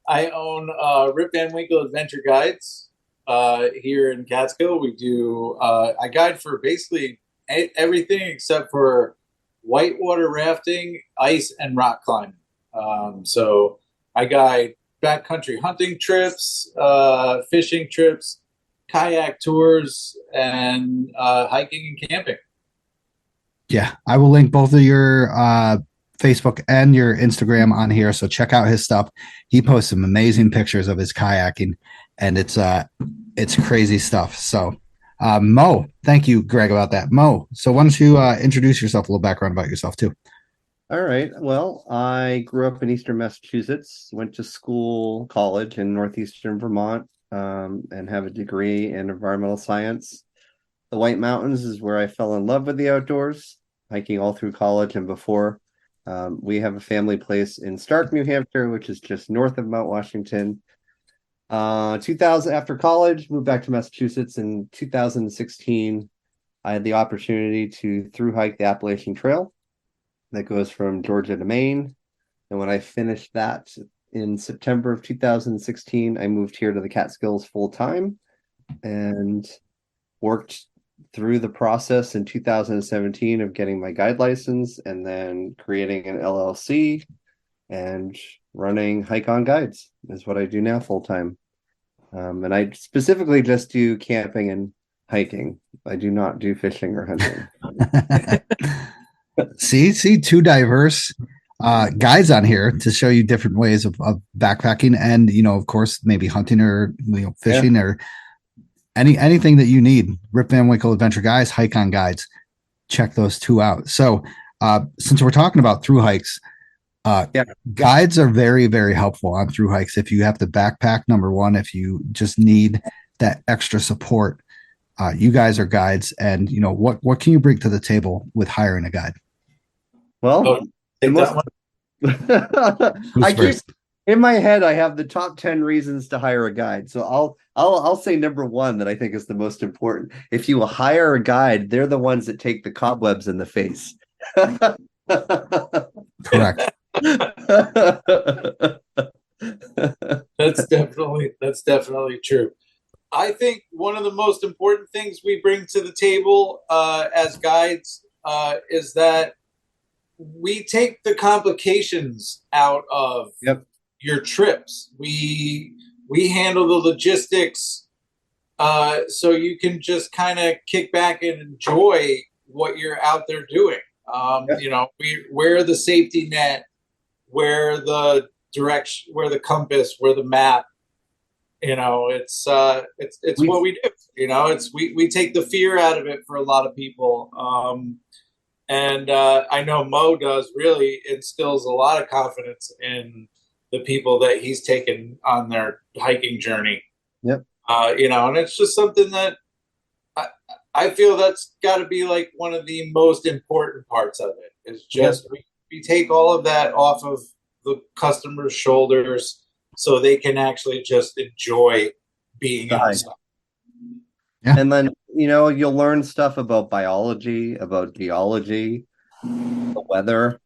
I own Rip Van Winkle Adventure Guides here in Catskill. We do I guide for basically everything except for whitewater rafting, ice, and rock climbing. So I guide backcountry hunting trips, fishing trips, kayak tours, and hiking and camping. Yeah, I will link both of your Facebook and your Instagram on here. So check out his stuff. He posts some amazing pictures of his kayaking, and it's crazy stuff. So Mo, thank you, Greg, about that. Mo, so why don't you introduce yourself, a little background about yourself too. All right. Well, I grew up in Eastern Massachusetts, went to college in Northeastern Vermont, and have a degree in environmental science. The White Mountains is where I fell in love with the outdoors, hiking all through college and before. We have a family place in Stark, New Hampshire, which is just north of Mount Washington. 2000, after college, moved back to Massachusetts. In 2016, I had the opportunity to through hike the Appalachian Trail that goes from Georgia to Maine. And when I finished that in September of 2016, I moved here to the Catskills full time and worked through the process in 2017 of getting my guide license and then creating an LLC and running Hike On Guides is what I do now full time. And I specifically just do camping and hiking. I do not do fishing or hunting. see, two diverse guides on here to show you different ways of backpacking and, of course, maybe hunting or fishing or anything that you need. Rip Van Winkle Adventure Guys, Hike On Guides. Check those two out. So since we're talking about through hikes, guides are very, very helpful on through hikes. If you have to backpack, number one, if you just need that extra support, you guys are guides. And what can you bring to the table with hiring a guide? Well, in my head, I have the top 10 reasons to hire a guide. So I'll say number one that I think is the most important. If you hire a guide, they're the ones that take the cobwebs in the face. Correct. That's definitely true. I think one of the most important things we bring to the table as guides is that we take the complications out of your trips. We handle the logistics so you can just kind of kick back and enjoy what you're out there doing. We're the safety net, we're the direction, we're the compass, we're the map. It's what we do. We take the fear out of it for a lot of people. And I know Mo really instills a lot of confidence in the people that he's taken on their hiking journey. Yep. And it's just something that I feel that's got to be like one of the most important parts of it is just we take all of that off of the customer's shoulders so they can actually just enjoy being outside. Yeah. And then, you'll learn stuff about biology, about geology, the weather.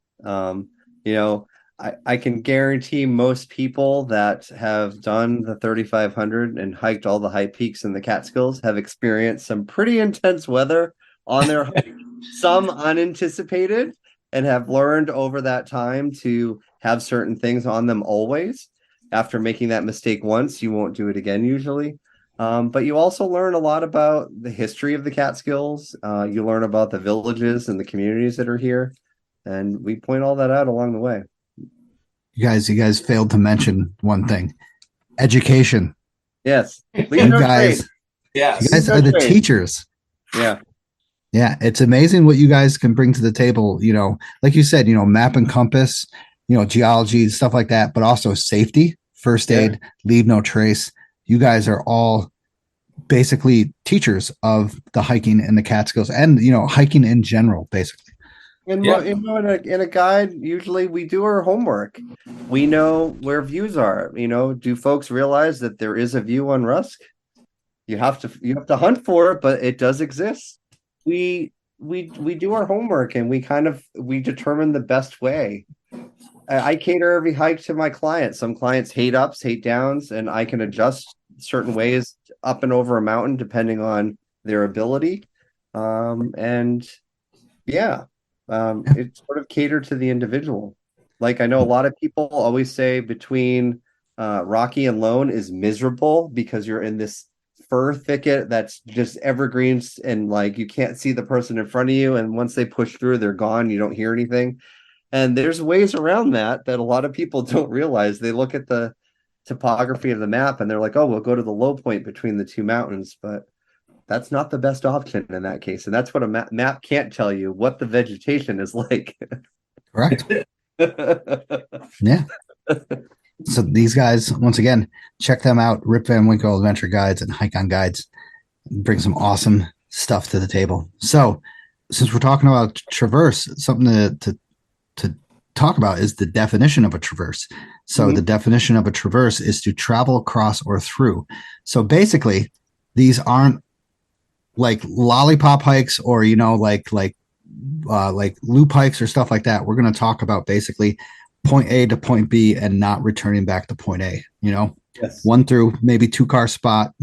I can guarantee most people that have done the 3,500 and hiked all the high peaks in the Catskills have experienced some pretty intense weather on their hike, some unanticipated, and have learned over that time to have certain things on them always. After making that mistake once, you won't do it again usually. But you also learn a lot about the history of the Catskills. You learn about the villages and the communities that are here, and we point all that out along the way. You guys failed to mention one thing: education. Yes, You leave no guys, trade. Yes. you guys No are the trade. teachers. Yeah, Yeah, it's amazing what you guys can bring to the table. Like you said, map and compass, geology, stuff like that, but also safety, first aid, leave no trace. You guys are all basically teachers of the hiking in the Catskills and, hiking in general, basically. and Yeah. in a guide, usually we do our homework. We know where views are. Do folks realize that there is a view on Rusk? You have to hunt for it, but it does exist. We do our homework, and we determine the best way. I cater every hike to my clients. Some clients hate ups, hate downs, and I can adjust certain ways up and over a mountain depending on their ability. And yeah, it's sort of catered to the individual. Like I know a lot of people always say between Rocky and Lone is miserable because you're in this fir thicket that's just evergreens and like you can't see the person in front of you. And once they push through, they're gone. You don't hear anything. And there's ways around that a lot of people don't realize. They look at the topography of the map and they're like, oh, we'll go to the low point between the two mountains. But that's not the best option in that case. And that's what a map can't tell you, what the vegetation is like. Correct. Yeah. So these guys, once again, check them out. Rip Van Winkle Adventure Guides and Hike on Guides bring some awesome stuff to the table. So since we're talking about traverse, something to talk about is the definition of a traverse. So the definition of a traverse is to travel across or through. So basically, these aren't like lollipop hikes or like loop hikes or stuff like that. We're going to talk about basically point A to point B and not returning back to point A. Yes. 1 through maybe 2-car spot.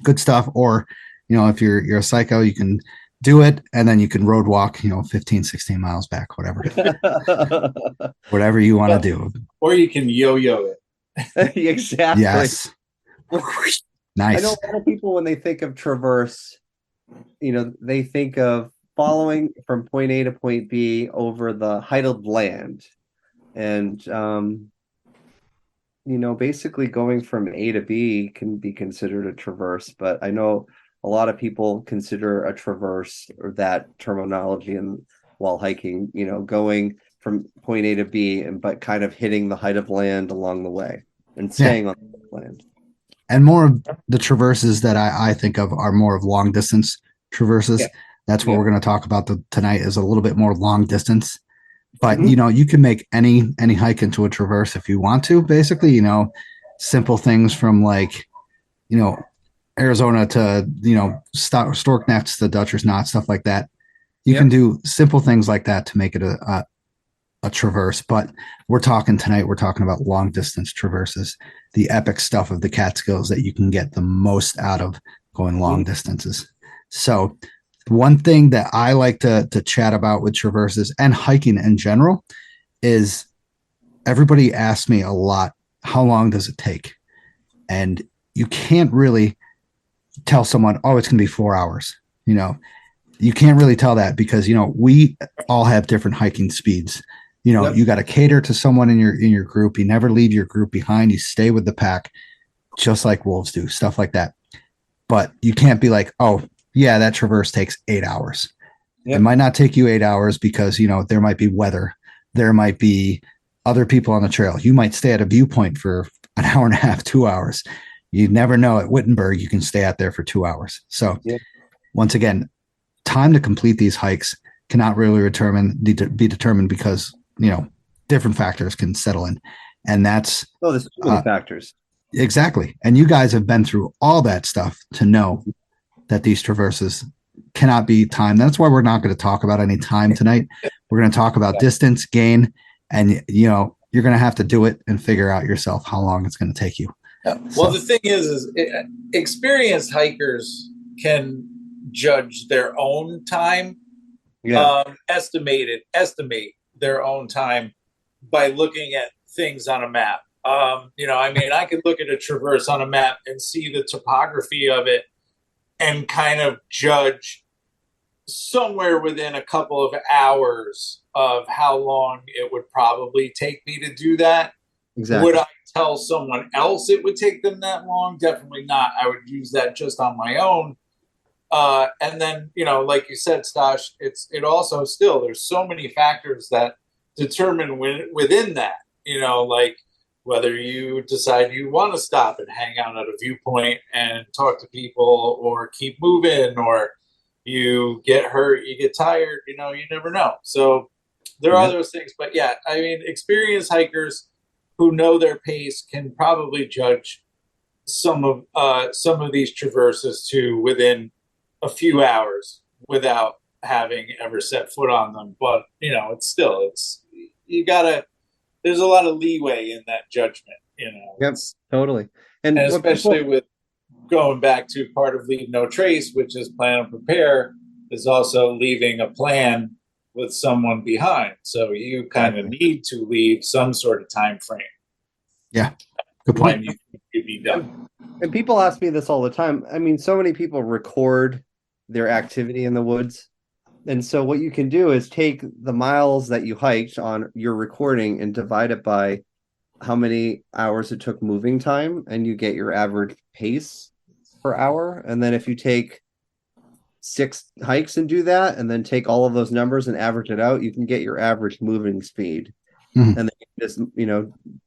Good stuff. Or if you're a psycho, you can do it and then you can road walk 15 16 miles back, whatever you want to do, or you can yo-yo it. Exactly. Yes. Nice. I know a lot of people when they think of traverse, they think of following from point A to point B over the height of land, and basically going from A to B can be considered a traverse. But I know a lot of people consider a traverse or that terminology and while hiking, going from point A to B but kind of hitting the height of land along the way and staying on the land. And more of the traverses that I think of are more of long distance traverses. Yeah. That's what we're going to talk about tonight is a little bit more long distance. But you can make any hike into a traverse if you want to. Basically, simple things from like, Arizona to Stork Nets to Dutcher's Knot, stuff like that. You can do simple things like that to make it a traverse. But we're talking about long distance traverses, the epic stuff of the Catskills that you can get the most out of going long distances. So one thing that I like to chat about with traverses and hiking in general is everybody asks me a lot, how long does it take? And you can't really tell someone, oh, it's going to be 4 hours. You can't really tell that because, we all have different hiking speeds. You got to cater to someone in your group. You never leave your group behind. You stay with the pack, just like wolves do, stuff like that. But you can't be like, oh, yeah, that traverse takes 8 hours. It might not take you 8 hours because, there might be weather. There might be other people on the trail. You might stay at a viewpoint for an hour and a half, 2 hours. You never know. At Wittenberg, you can stay out there for 2 hours. So once again, time to complete these hikes cannot really be determined because, different factors can settle in. And that's there's too many factors. Exactly. And you guys have been through all that stuff to know that these traverses cannot be timed. That's why we're not going to talk about any time tonight. We're going to talk about distance, gain, and you're going to have to do it and figure out yourself how long it's going to take you. Well, the thing is experienced hikers can judge their own time, estimate their own time by looking at things on a map. I mean, I could look at a traverse on a map and see the topography of it and kind of judge somewhere within a couple of hours of how long it would probably take me to do that. Exactly. Would I tell someone else it would take them that long? Definitely not. I would use that just on my own. And then, like you said, Stash, it also still, there's so many factors that determine within that, like whether you decide you want to stop and hang out at a viewpoint and talk to people or keep moving, or you get hurt, you get tired, you never know. So there are those things. But yeah, I mean, experienced hikers who know their pace can probably judge some of these traverses to within a few hours without having ever set foot on them. But there's a lot of leeway in that judgment, Yep, totally. And especially with going back to part of Leave No Trace, which is plan and prepare, is also leaving a plan with someone behind. So you kind of need to leave some sort of time frame. Yeah, good point. When you think you'd be done. And people ask me this all the time. I mean, so many people record their activity in the woods. And so what you can do is take the miles that you hiked on your recording and divide it by how many hours it took moving time, and you get your average pace per hour. And then if you take 6 hikes and do that, and then take all of those numbers and average it out, you can get your average moving speed. Mm-hmm. And then you just,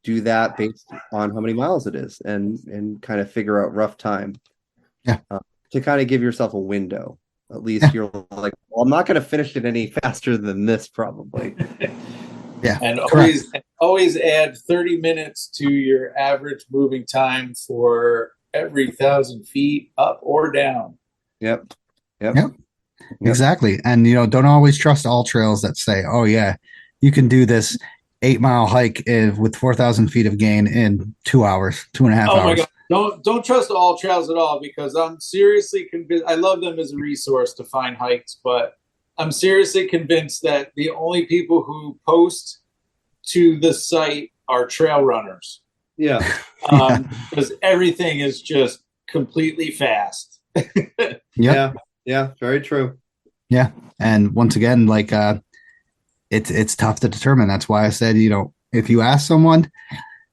do that based on how many miles it is, and kind of figure out rough time. Yeah. To kind of give yourself a window. At least you're like, well, I'm not going to finish it any faster than this, probably. Yeah. And always add 30 minutes to your average moving time for every 1,000 feet up or down. Yep. Exactly. And don't always trust all trails that say, oh yeah, you can do this 8-mile hike with 4,000 feet of gain in 2 hours, 2.5 hours. Oh my God. Don't trust all trails at all, because I'm seriously convinced. I love them as a resource to find hikes, but I'm seriously convinced that the only people who post to the site are trail runners. Yeah. Because everything is just completely fast. Yep. Yeah. Very true. Yeah. And once again, like, it's tough to determine. That's why I said, if you ask someone,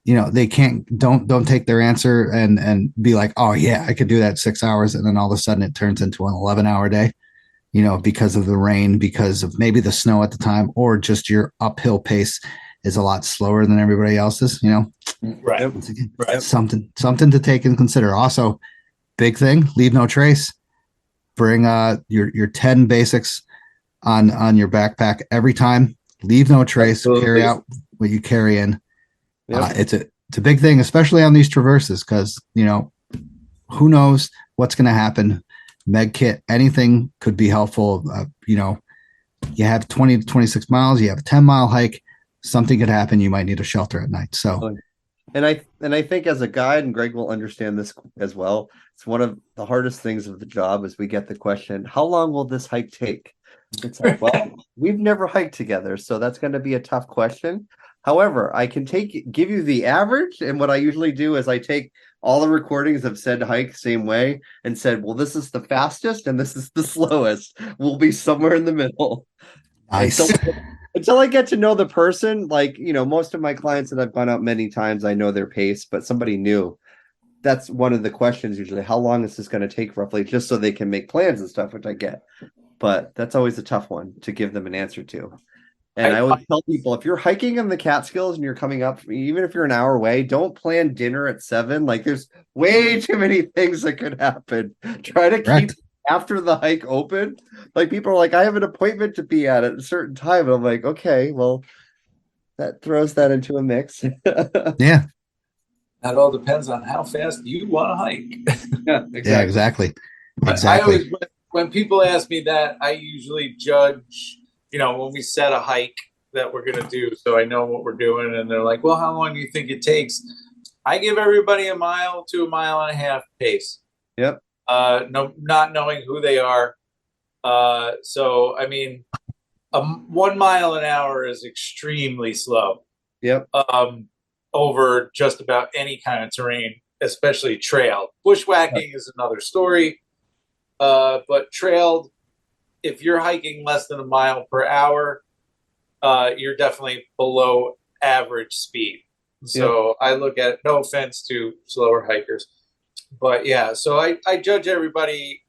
they don't take their answer and be like, oh yeah, I could do that 6 hours. And then all of a sudden it turns into an 11-hour day, because of the rain, because of maybe the snow at the time, or just your uphill pace is a lot slower than everybody else's, Right. Once again, right. Something to take and consider. Also, big thing, leave no trace. Bring your 10 basics on your backpack every time. Leave no trace. Absolutely. Carry out what you carry in. Yep. It's a big thing, especially on these traverses, because who knows what's going to happen. Med kit, anything could be helpful. You have 20 to 26 miles, you have a 10-mile hike, something could happen. You might need a shelter at night. So, and I think as a guide, and Greg will understand this as well, it's one of the hardest things of the job is we get the question, how long will this hike take? It's like, well, we've never hiked together, so that's going to be a tough question. However, I can give you the average, and what I usually do is I take all the recordings of said hike same way and said, well, this is the fastest and this is the slowest. We'll be somewhere in the middle. Nice. Until I get to know the person, like, most of my clients that I've gone out many times, I know their pace, but somebody new. That's one of the questions usually. How long is this going to take roughly, just so they can make plans and stuff, which I get. But that's always a tough one to give them an answer to. And I always tell people, if you're hiking in the Catskills and you're coming up, even if you're an hour away, don't plan dinner at 7. Like, there's way too many things that could happen. Try to keep after the hike open. Like, people are like, I have an appointment to be at a certain time. And I'm like, okay, well, that throws that into a mix. Yeah. That all depends on how fast you want to hike. Yeah, exactly. I always, when people ask me that, I usually judge, when we set a hike that we're going to do, so I know what we're doing, and they're like, well, how long do you think it takes? I give everybody 1 mile to 1.5 mile pace. Yep. Not knowing who they are. So, I mean, 1 mile an hour is extremely slow. Yep. over just about any kind of terrain, especially trail. Bushwhacking is another story, but trailed, if you're hiking less than a mile per hour, you're definitely below average speed. So I look at, no offense to slower hikers, but yeah, so I judge everybody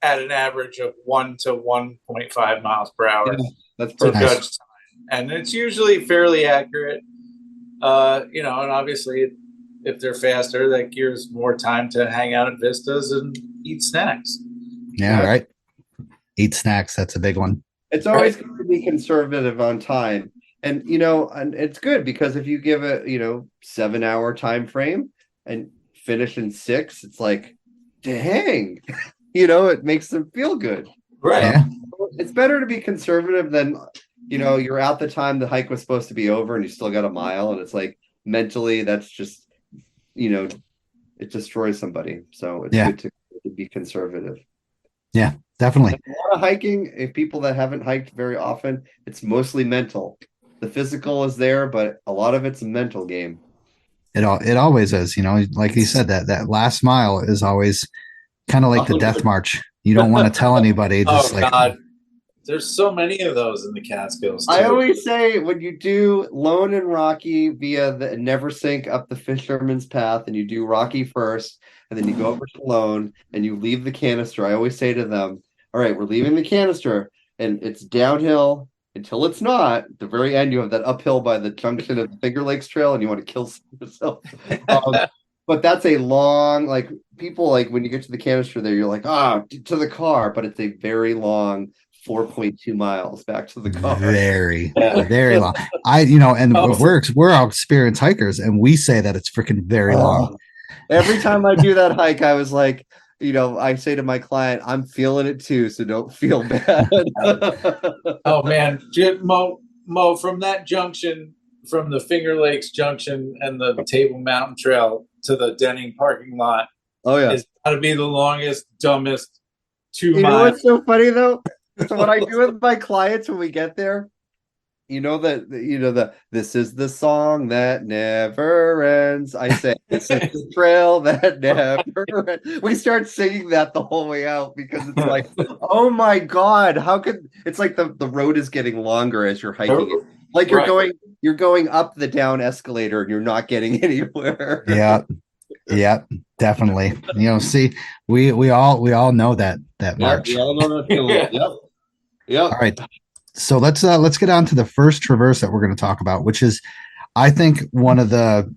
at an average of 1 to 1.5 miles per hour That's to perfect. judge time. And it's usually fairly accurate. And obviously if they're faster, that gives more time to hang out at vistas and eat snacks. Yeah, right. Eat snacks. That's a big one. It's always going to be conservative on time. And, and it's good because if you give a, 7-hour time frame and finish in 6, it's like, dang, it makes them feel good. Right. Yeah. It's better to be conservative than, you're out the time the hike was supposed to be over and you still got a mile. And it's like mentally, that's just, it destroys somebody. So it's good to be conservative. Yeah, definitely. A lot of hiking, if people that haven't hiked very often, it's mostly mental. The physical is there, but a lot of it's a mental game. It always is, like you said, that last mile is always kind of like the death march. You don't want to tell anybody. Just God. There's so many of those in the Catskills too. I always say when you do Lone and Rocky via the Never Sink up the Fisherman's Path, and you do Rocky first, and then you go over to Lone, and you leave the canister, I always say to them, all right, we're leaving the canister, and it's downhill until it's not. At the very end, you have that uphill by the junction of the Finger Lakes Trail, and you want to kill yourself. But that's a long, people, when you get to the canister there, you're like, to the car, but it's a very long 4.2 miles back to the car. Very, very long. We're all experienced hikers, and we say that it's freaking very long. Every time I do that hike, I was like, I say to my client, I'm feeling it too, so don't feel bad. Oh man, Mo, from that junction, from the Finger Lakes Junction and the Table Mountain Trail to the Denning parking lot, it's got to be the longest, dumbest 2 miles. You know what's so funny though? So what I do with my clients when we get there, this is the song that never ends. I say, this is the trail that never ends. We start singing that the whole way out because it's like, oh my God, how could, it's like the road is getting longer as you're hiking it. Like you're going up the down escalator and you're not getting anywhere. Yeah, definitely. See, we all know that march. We all know that feeling. Yep. All right. So let's get on to the first traverse that we're going to talk about, which is, I think, one of the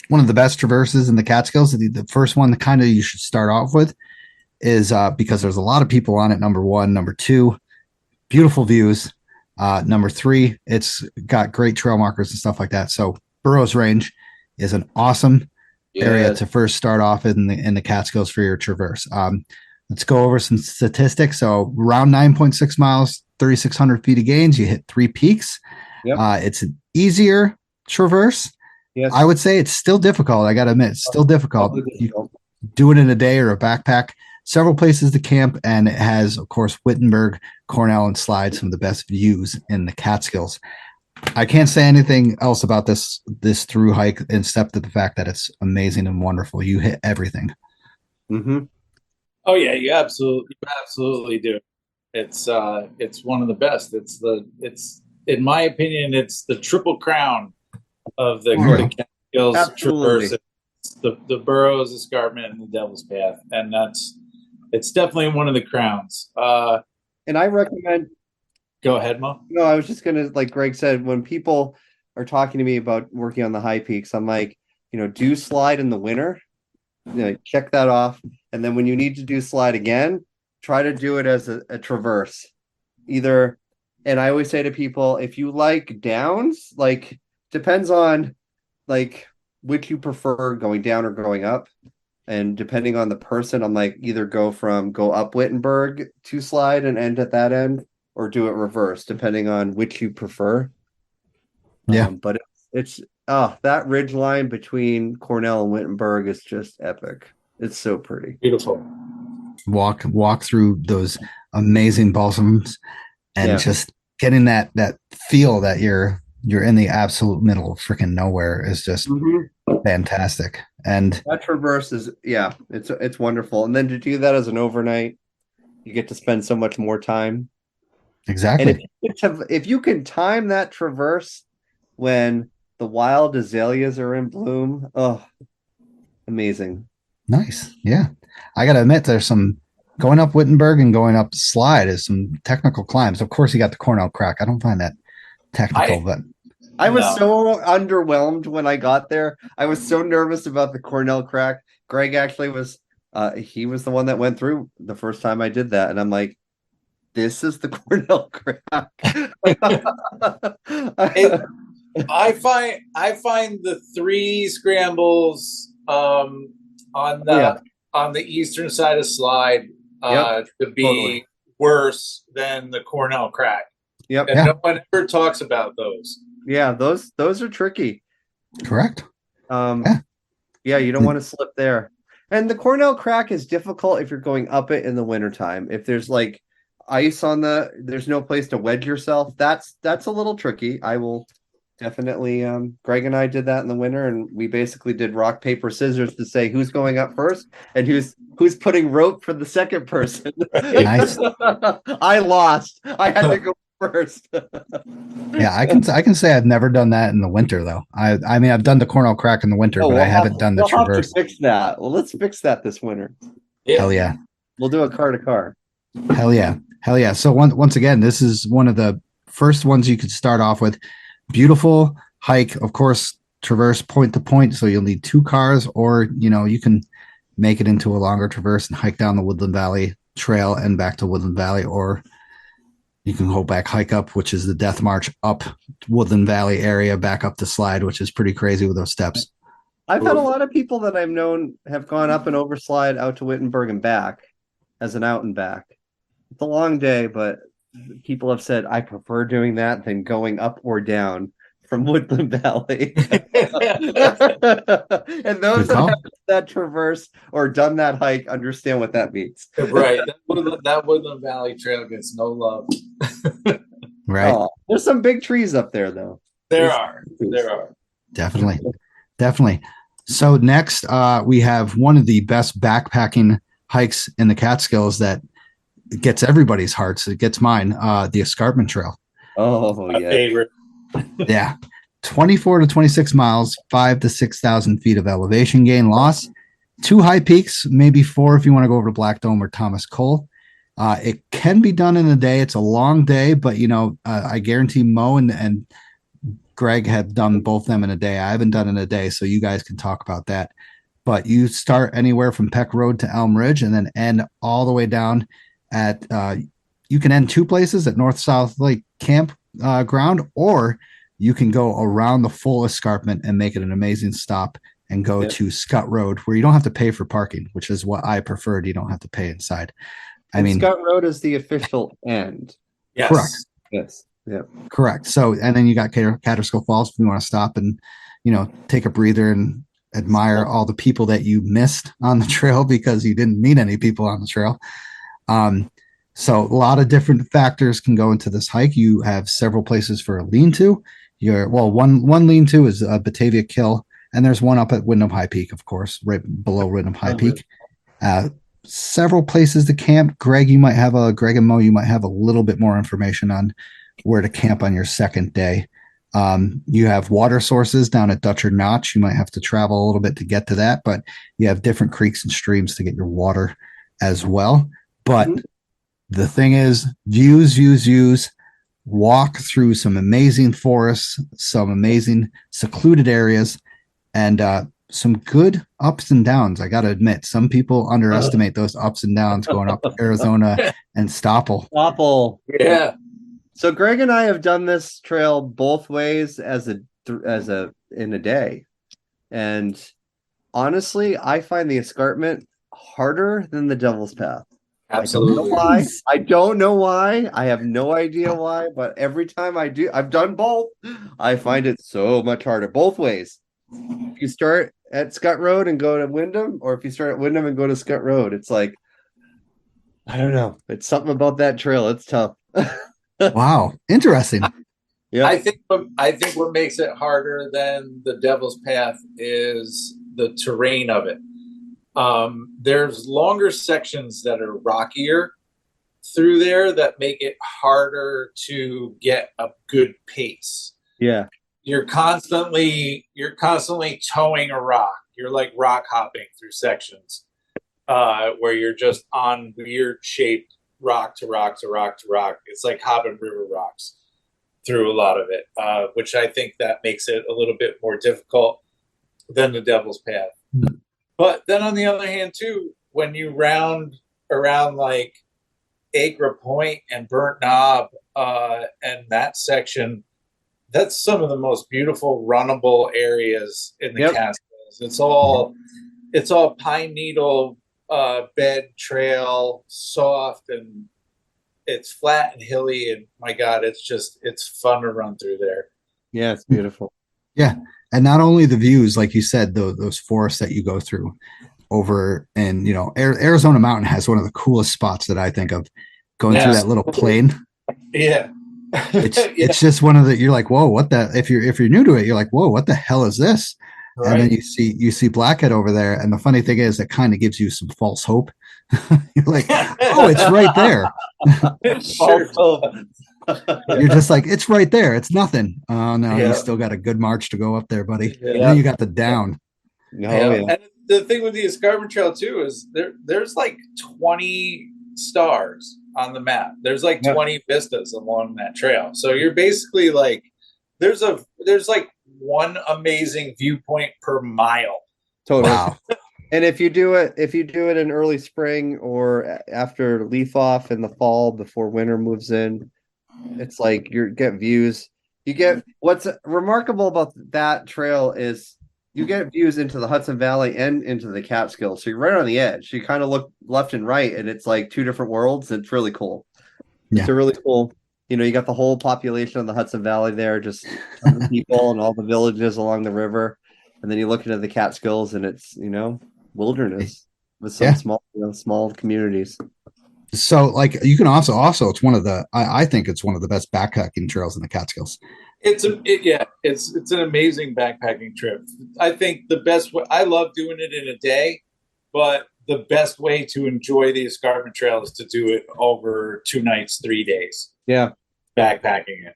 best traverses in the Catskills. The first one that kind of you should start off with is because there's a lot of people on it. Number 1, number 2, beautiful views. Number 3, it's got great trail markers and stuff like that. So Burroughs Range is an awesome area to first start off in the Catskills for your traverse. Let's go over some statistics. So around 9.6 miles, 3,600 feet of gains. You hit 3 peaks. It's an easier traverse. Yes. I would say it's still difficult. I got to admit, it's still difficult. You do it in a day or a backpack. Several places to camp, and it has, of course, Wittenberg, Cornell, and Slide, some of the best views in the Catskills. I can't say anything else about this through hike except the fact that it's amazing and wonderful. You hit everything. Mm-hmm. Oh yeah, you absolutely do. It's one of the best. It's in my opinion, it's the triple crown of the Catskills traverse. It's the Burroughs Escarpment and the Devil's Path, and it's definitely one of the crowns. And I recommend. Go ahead, Mo. No, I was just gonna, like Greg said, when people are talking to me about working on the high peaks, I'm like, do Slide in the winter. Check that off. And then when you need to do Slide again, try to do it as a traverse. And I always say to people, if you like downs, depends on which you prefer, going down or going up. And depending on the person, I'm like, either go up Wittenberg to Slide and end at that end, or do it reverse, depending on which you prefer. Yeah. But it's that ridge line between Cornell and Wittenberg is just epic. It's so pretty. Beautiful. Walk through those amazing balsams and just getting that feel that you're you're in the absolute middle of freaking nowhere is just fantastic. And that traverse is it's wonderful. And then to do that as an overnight, you get to spend so much more time. exactly. And if you can time that traverse when the wild azaleas are in bloom, oh, amazing. Nice. Yeah. I got to admit, there's some going up Wittenberg and going up Slide is some technical climbs. Of course, you got the Cornell Crack. I don't find that technical, but I was so underwhelmed when I got there. I was so nervous about the Cornell Crack. Greg actually was, he was the one that went through the first time I did that. And I'm like, this is the Cornell Crack. I find the 3 scrambles on the eastern side of Slide to be worse than the Cornell Crack. Yep. And no one ever talks about those. Yeah, those are tricky. correct. Yeah, you don't want to slip there. And the Cornell Crack is difficult if you're going up it in the wintertime. If there's like ice on there's no place to wedge yourself. That's a little tricky. I will definitely Greg and I did that in the winter, and we basically did rock, paper, scissors to say who's going up first and who's putting rope for the second person. Nice. I lost. I had to go first. Yeah, I can say I've never done that in the winter though. I mean I've done the Cornell Crack in the winter, but I haven't done the we'll traverse. Have to fix that. Well, let's fix that this winter. Yeah. Hell yeah. We'll do a car to car. Hell yeah. Hell yeah. So once again, this is one of the first ones you could start off with. Beautiful hike, of course, traverse point to point. So you'll need 2 cars, or, you can make it into a longer traverse and hike down the Woodland Valley Trail and back to Woodland Valley, or you can go back, hike up, which is the Death March up Woodland Valley area, back up the Slide, which is pretty crazy with those steps. I've had a lot of people that I've known have gone up and over Slide out to Wittenberg and back as an out and back. It's a long day, but people have said I prefer doing that than going up or down from Woodland Valley. And those that have that traverse or done that hike understand what that means. Right. That Woodland Valley Trail gets no love. Right. Oh, there's some big trees up there, though. There are. Definitely. So next, we have one of the best backpacking hikes in the Catskills that gets everybody's hearts. It gets mine. The Escarpment Trail. Oh, My favorite. Yeah. 24 to 26 miles, 5,000 to 6,000 feet of elevation gain loss, 2 high peaks, maybe 4 if you want to go over to Black Dome or Thomas Cole. It can be done in a day. It's a long day, but I guarantee Mo and Greg have done both them in a day. I haven't done it in a day, so you guys can talk about that. But you start anywhere from Peck Road to Elm Ridge and then end all the way down at you can end 2 places at North South Lake Camp ground, or you can go around the full escarpment and make it an amazing stop and go to Scott Road, where you don't have to pay for parking, which is what I preferred. You don't have to pay inside. Scott Road is the official end. Yes. Correct. Yes. Yeah. Correct. So, and then you got Catskill Falls if you want to stop and, take a breather and admire all the people that you missed on the trail because you didn't meet any people on the trail. So a lot of different factors can go into this hike. You have several places for a lean-to. One lean-to is Batavia Kill, and there's one up at Windham High Peak, of course, right below Windham High Peak. Several places to camp. Greg and Mo, you might have a little bit more information on where to camp on your second day. You have water sources down at Dutcher Notch. You might have to travel a little bit to get to that, but you have different creeks and streams to get your water as well. But the thing is, views, walk through some amazing forests, some amazing secluded areas, and some good ups and downs. I got to admit, some people underestimate those ups and downs going up Arizona and Stopple. Yeah. So Greg and I have done this trail both ways in a day. And honestly, I find the escarpment harder than the Devil's Path. Absolutely. I don't know why. I have no idea why, but every time I do, I've done both. I find it so much harder both ways. If you start at Scott Road and go to Windham, or if you start at Windham and go to Scott Road, it's like, I don't know. It's something about that trail. It's tough. Wow. Interesting. Yeah. I think what makes it harder than the Devil's Path is the terrain of it. There's longer sections that are rockier through there that make it harder to get a good pace. Yeah. You're constantly towing a rock. You're like rock hopping through sections where you're just on weird shaped rock to rock to rock to rock. It's like hopping river rocks through a lot of it, which I think that makes it a little bit more difficult than the Devil's Path. Mm. But then on the other hand, too, when you round around like Acre Point and Burnt Knob and that section, that's some of the most beautiful runnable areas in the Catskills. It's all pine needle bed trail, soft, and it's flat and hilly, and my God, it's fun to run through there. Yeah, it's beautiful. Yeah. And not only the views, like you said, those forests that you go through over, and Arizona Mountain has one of the coolest spots that I think of, going through that little plain. Yeah. It's just one of the, you're like, whoa, what the, if you're new to it, you're like, whoa, what the hell is this? Right. And then you see Blackhead over there. And the funny thing is, it kind of gives you some false hope. You're like, oh, it's right there. You're just like, it's right there. It's nothing. Oh no, you still got a good march to go up there, buddy. Yeah. And then you got the down. And the thing with the escarpment trail too is there's like 20 stars on the map. There's like 20 vistas along that trail. So you're basically like, there's like one amazing viewpoint per mile. Totally. Wow. And if you do it in early spring or after leaf off in the fall before winter moves in, it's like you get views. You get, what's remarkable about that trail is you get views into the Hudson Valley and into the Catskills. So you're right on the edge. You kind of look left and right, and it's like two different worlds. It's really cool. Yeah. It's a really cool. You got the whole population of the Hudson Valley there, just people and all the villages along the river. And then you look into the Catskills, and it's, wilderness with some small communities. So like you can also it's one of the, I think it's one of the best backpacking trails in the Catskills. It's an amazing backpacking trip. I think the best way, I love doing it in a day, but the best way to enjoy the escarpment trail is to do it over 2 nights, 3 days. Yeah. Backpacking it.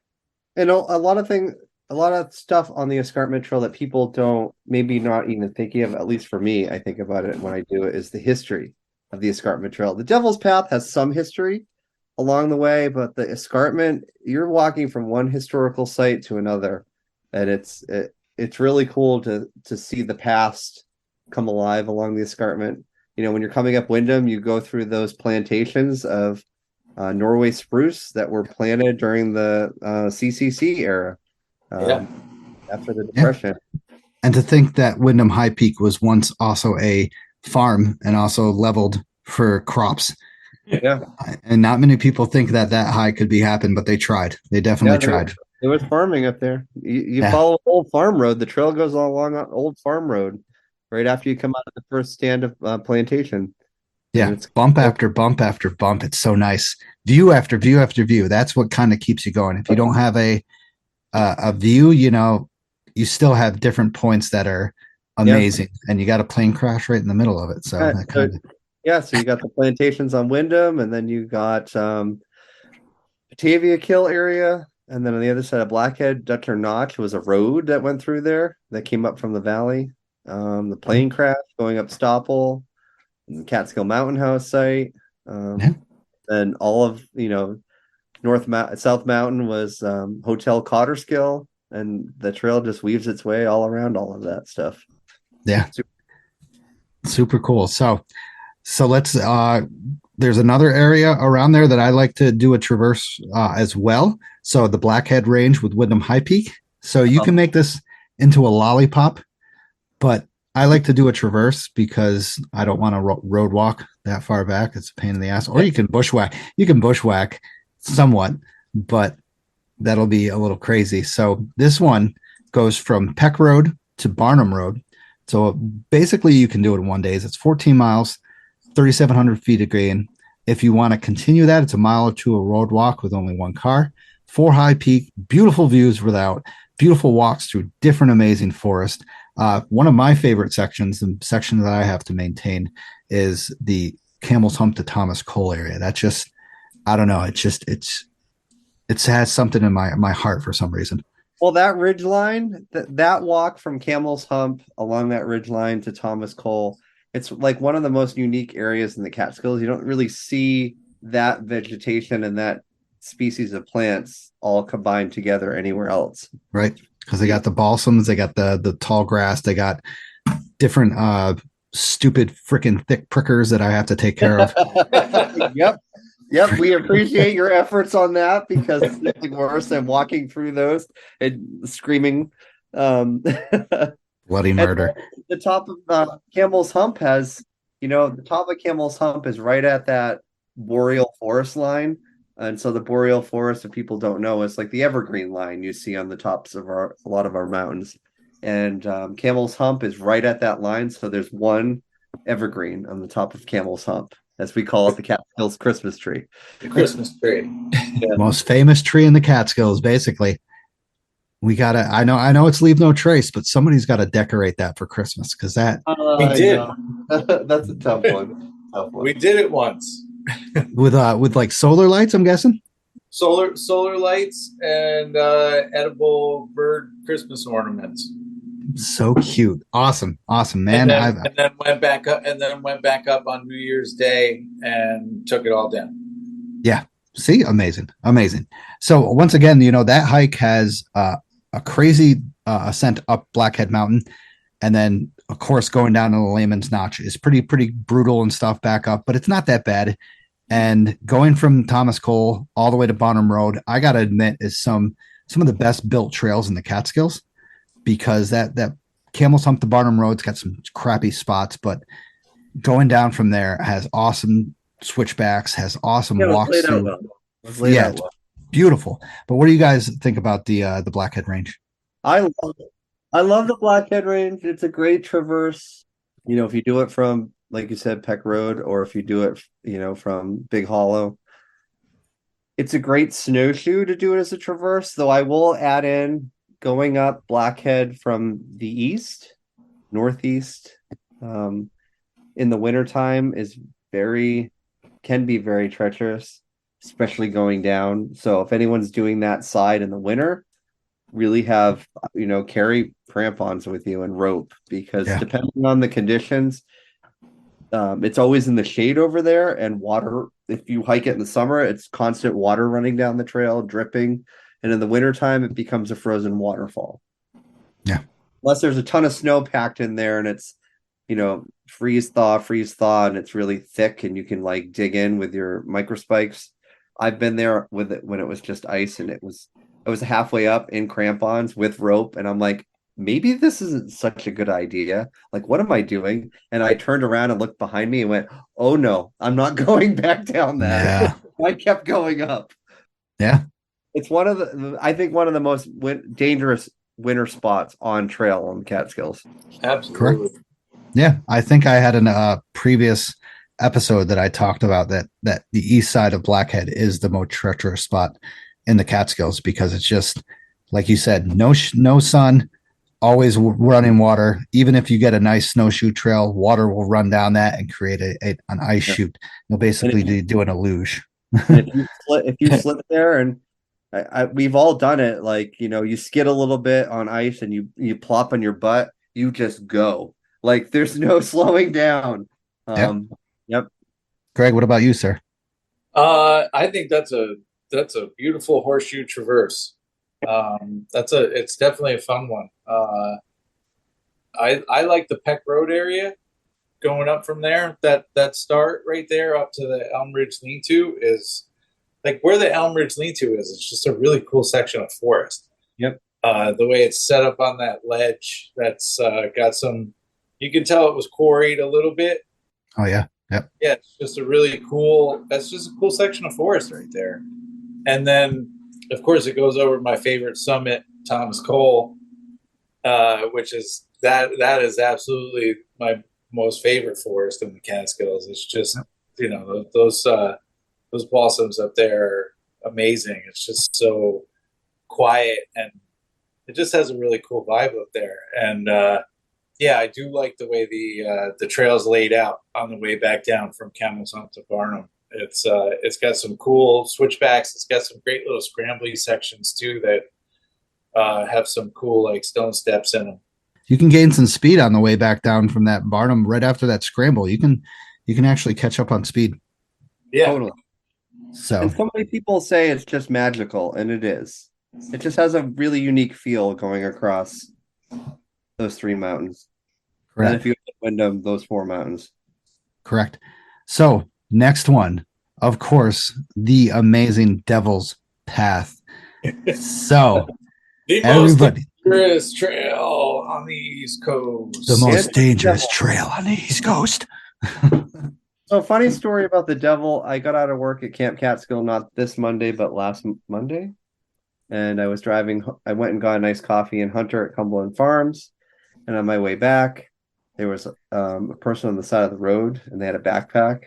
And a lot of stuff on the escarpment trail that people don't, maybe not even thinking of, at least for me, I think about it when I do it, is the history of the escarpment trail. The Devil's Path has some history along the way, but the escarpment, you're walking from one historical site to another, and it's really cool to see the past come alive along the escarpment. When you're coming up Windham, you go through those plantations of Norway spruce that were planted during the CCC era. After the Depression. And to think that Windham High Peak was once also a farm and also leveled for crops. Yeah. And not many people think that high could be happened, but they tried. They definitely tried. There was farming up there. You follow Old Farm Road. The trail goes along Old Farm Road right after you come out of the first stand of plantation. Yeah. Bump after bump after bump. It's so nice. View after view after view. That's what kind of keeps you going. If you don't have a view, you still have different points that are amazing, and you got a plane crash right in the middle of it. So so you got the plantations on Windham, and then you got Batavia Kill area, and then on the other side of Blackhead, Dutcher Notch was a road that went through there that came up from the valley. The plane crash going up Stopple, the Catskill Mountain House site, and all of South Mountain was Hotel Cotterskill, and the trail just weaves its way all around all of that stuff. Yeah, super cool. So let's there's another area around there that I like to do a traverse as well. So the Blackhead Range with Windham High Peak. So you can make this into a lollipop, but I like to do a traverse because I don't want to road walk that far back. It's a pain in the ass. Or you can bushwhack. You can bushwhack somewhat, but that'll be a little crazy. So this one goes from Peck Road to Barnum Road. So basically you can do it in 1 day. It's 14 miles, 3,700 feet of gain. If you want to continue that, it's a mile or two of road walk with only one car, 4 high peak, beautiful views without, beautiful walks through different amazing forest. One of my favorite sections, the section that I have to maintain, is the Camel's Hump to Thomas Cole area. That just, I don't know. It has something in my heart for some reason. Well, that ridge line, that walk from Camel's Hump along that ridge line to Thomas Cole, it's like one of the most unique areas in the Catskills. You don't really see that vegetation and that species of plants all combined together anywhere else. Right. Because they got the balsams, they got the tall grass, they got different stupid freaking thick prickers that I have to take care of. Yep, we appreciate your efforts on that because it's nothing worse than walking through those and screaming. Bloody murder. The top of Camel's Hump has, the top of Camel's Hump is right at that boreal forest line. And so the boreal forest, if people don't know, is like the evergreen line you see on the tops of a lot of our mountains. And Camel's Hump is right at that line. So there's one evergreen on the top of Camel's Hump, as we call it, the Catskills Christmas tree. The Christmas tree. Yeah. Most famous tree in the Catskills, basically. We gotta. I know it's Leave No Trace, but somebody's got to decorate that for Christmas because that we did. That's a tough one. We did it once with like solar lights. I'm guessing solar lights and edible bird Christmas ornaments. So cute, awesome, man. And then went back up on New Year's Day and took it all down. Yeah. See, amazing. So once again, that hike has a crazy ascent up Blackhead Mountain, and then of course going down to the Layman's Notch is pretty brutal and stuff back up, but it's not that bad. And going from Thomas Cole all the way to Bonham Road, I gotta admit, is some of the best built trails in the Catskills, because that Camel's Hump to Barnum Road's got some crappy spots, but going down from there has awesome switchbacks, has awesome walks through. Yeah, it's beautiful. But what do you guys think about the Blackhead Range? I love the Blackhead Range. It's a great traverse. If you do it from, like you said, Peck Road, or if you do it, from Big Hollow, it's a great snowshoe to do it as a traverse. Though I will add in, going up Blackhead from the northeast, in the wintertime can be very treacherous, especially going down. So if anyone's doing that side in the winter, really have, carry crampons with you and rope, because depending on the conditions, it's always in the shade over there, and water. If you hike it in the summer, it's constant water running down the trail, dripping. And in the wintertime, it becomes a frozen waterfall. Yeah. Unless there's a ton of snow packed in there and it's, freeze thaw, and it's really thick and you can like dig in with your microspikes. I've been there with it when it was just ice, and I was halfway up in crampons with rope, and I'm like, maybe this isn't such a good idea. Like, what am I doing? And I turned around and looked behind me and went, oh no, I'm not going back down that. Yeah. I kept going up. Yeah. It's I think one of the most dangerous winter spots on trail on the Catskills. Absolutely. Correct. Yeah, I think I had a previous episode that I talked about that the east side of Blackhead is the most treacherous spot in the Catskills, because it's just like you said, no sun, always running water. Even if you get a nice snowshoe trail, water will run down that and create an ice chute. You'll basically be doing a luge. If you slip there, and we've all done it, like, you skid a little bit on ice and you plop on your butt, you just go. Like, there's no slowing down. Yep. Greg, what about you, sir? I think that's a beautiful horseshoe traverse. It's definitely a fun one. I like the Peck Road area going up from there. That start right there up to the Elm Ridge Lean-To is like where the Elm Ridge Lean-To is. It's just a really cool section of forest. Yep. The way it's set up on that ledge, that's got some. You can tell it was quarried a little bit. Oh yeah. Yep. Yeah, it's just a really cool. That's just a cool section of forest right there. And then, of course, it goes over my favorite summit, Thomas Cole, which is that is absolutely my most favorite forest in the Catskills. It's just those balsams up there amazing. It's just so quiet, and it just has a really cool vibe up there. And yeah, I do like the way the trail's laid out on the way back down from Camel's Hump to Barnum. It's got some cool switchbacks. It's got some great little scrambly sections too that have some cool like stone steps in them. You can gain some speed on the way back down from that Barnum right after that scramble. You can actually catch up on speed. Yeah, Totally. So And so many people say it's just magical, and it is. It just has a really unique feel going across those 3 mountains. correct. And if you Wyndham, those 4 mountains. Correct. So next one, of course, the amazing Devil's Path. So the everybody, most dangerous trail on the East Coast. the most And dangerous Devil. trail on the East Coast. So, funny story about the Devil. I got out of work at Camp Catskill not this Monday, but last Monday. And I was driving. I went and got a nice coffee in Hunter at Cumberland Farms. And on my way back, there was a person on the side of the road, and they had a backpack.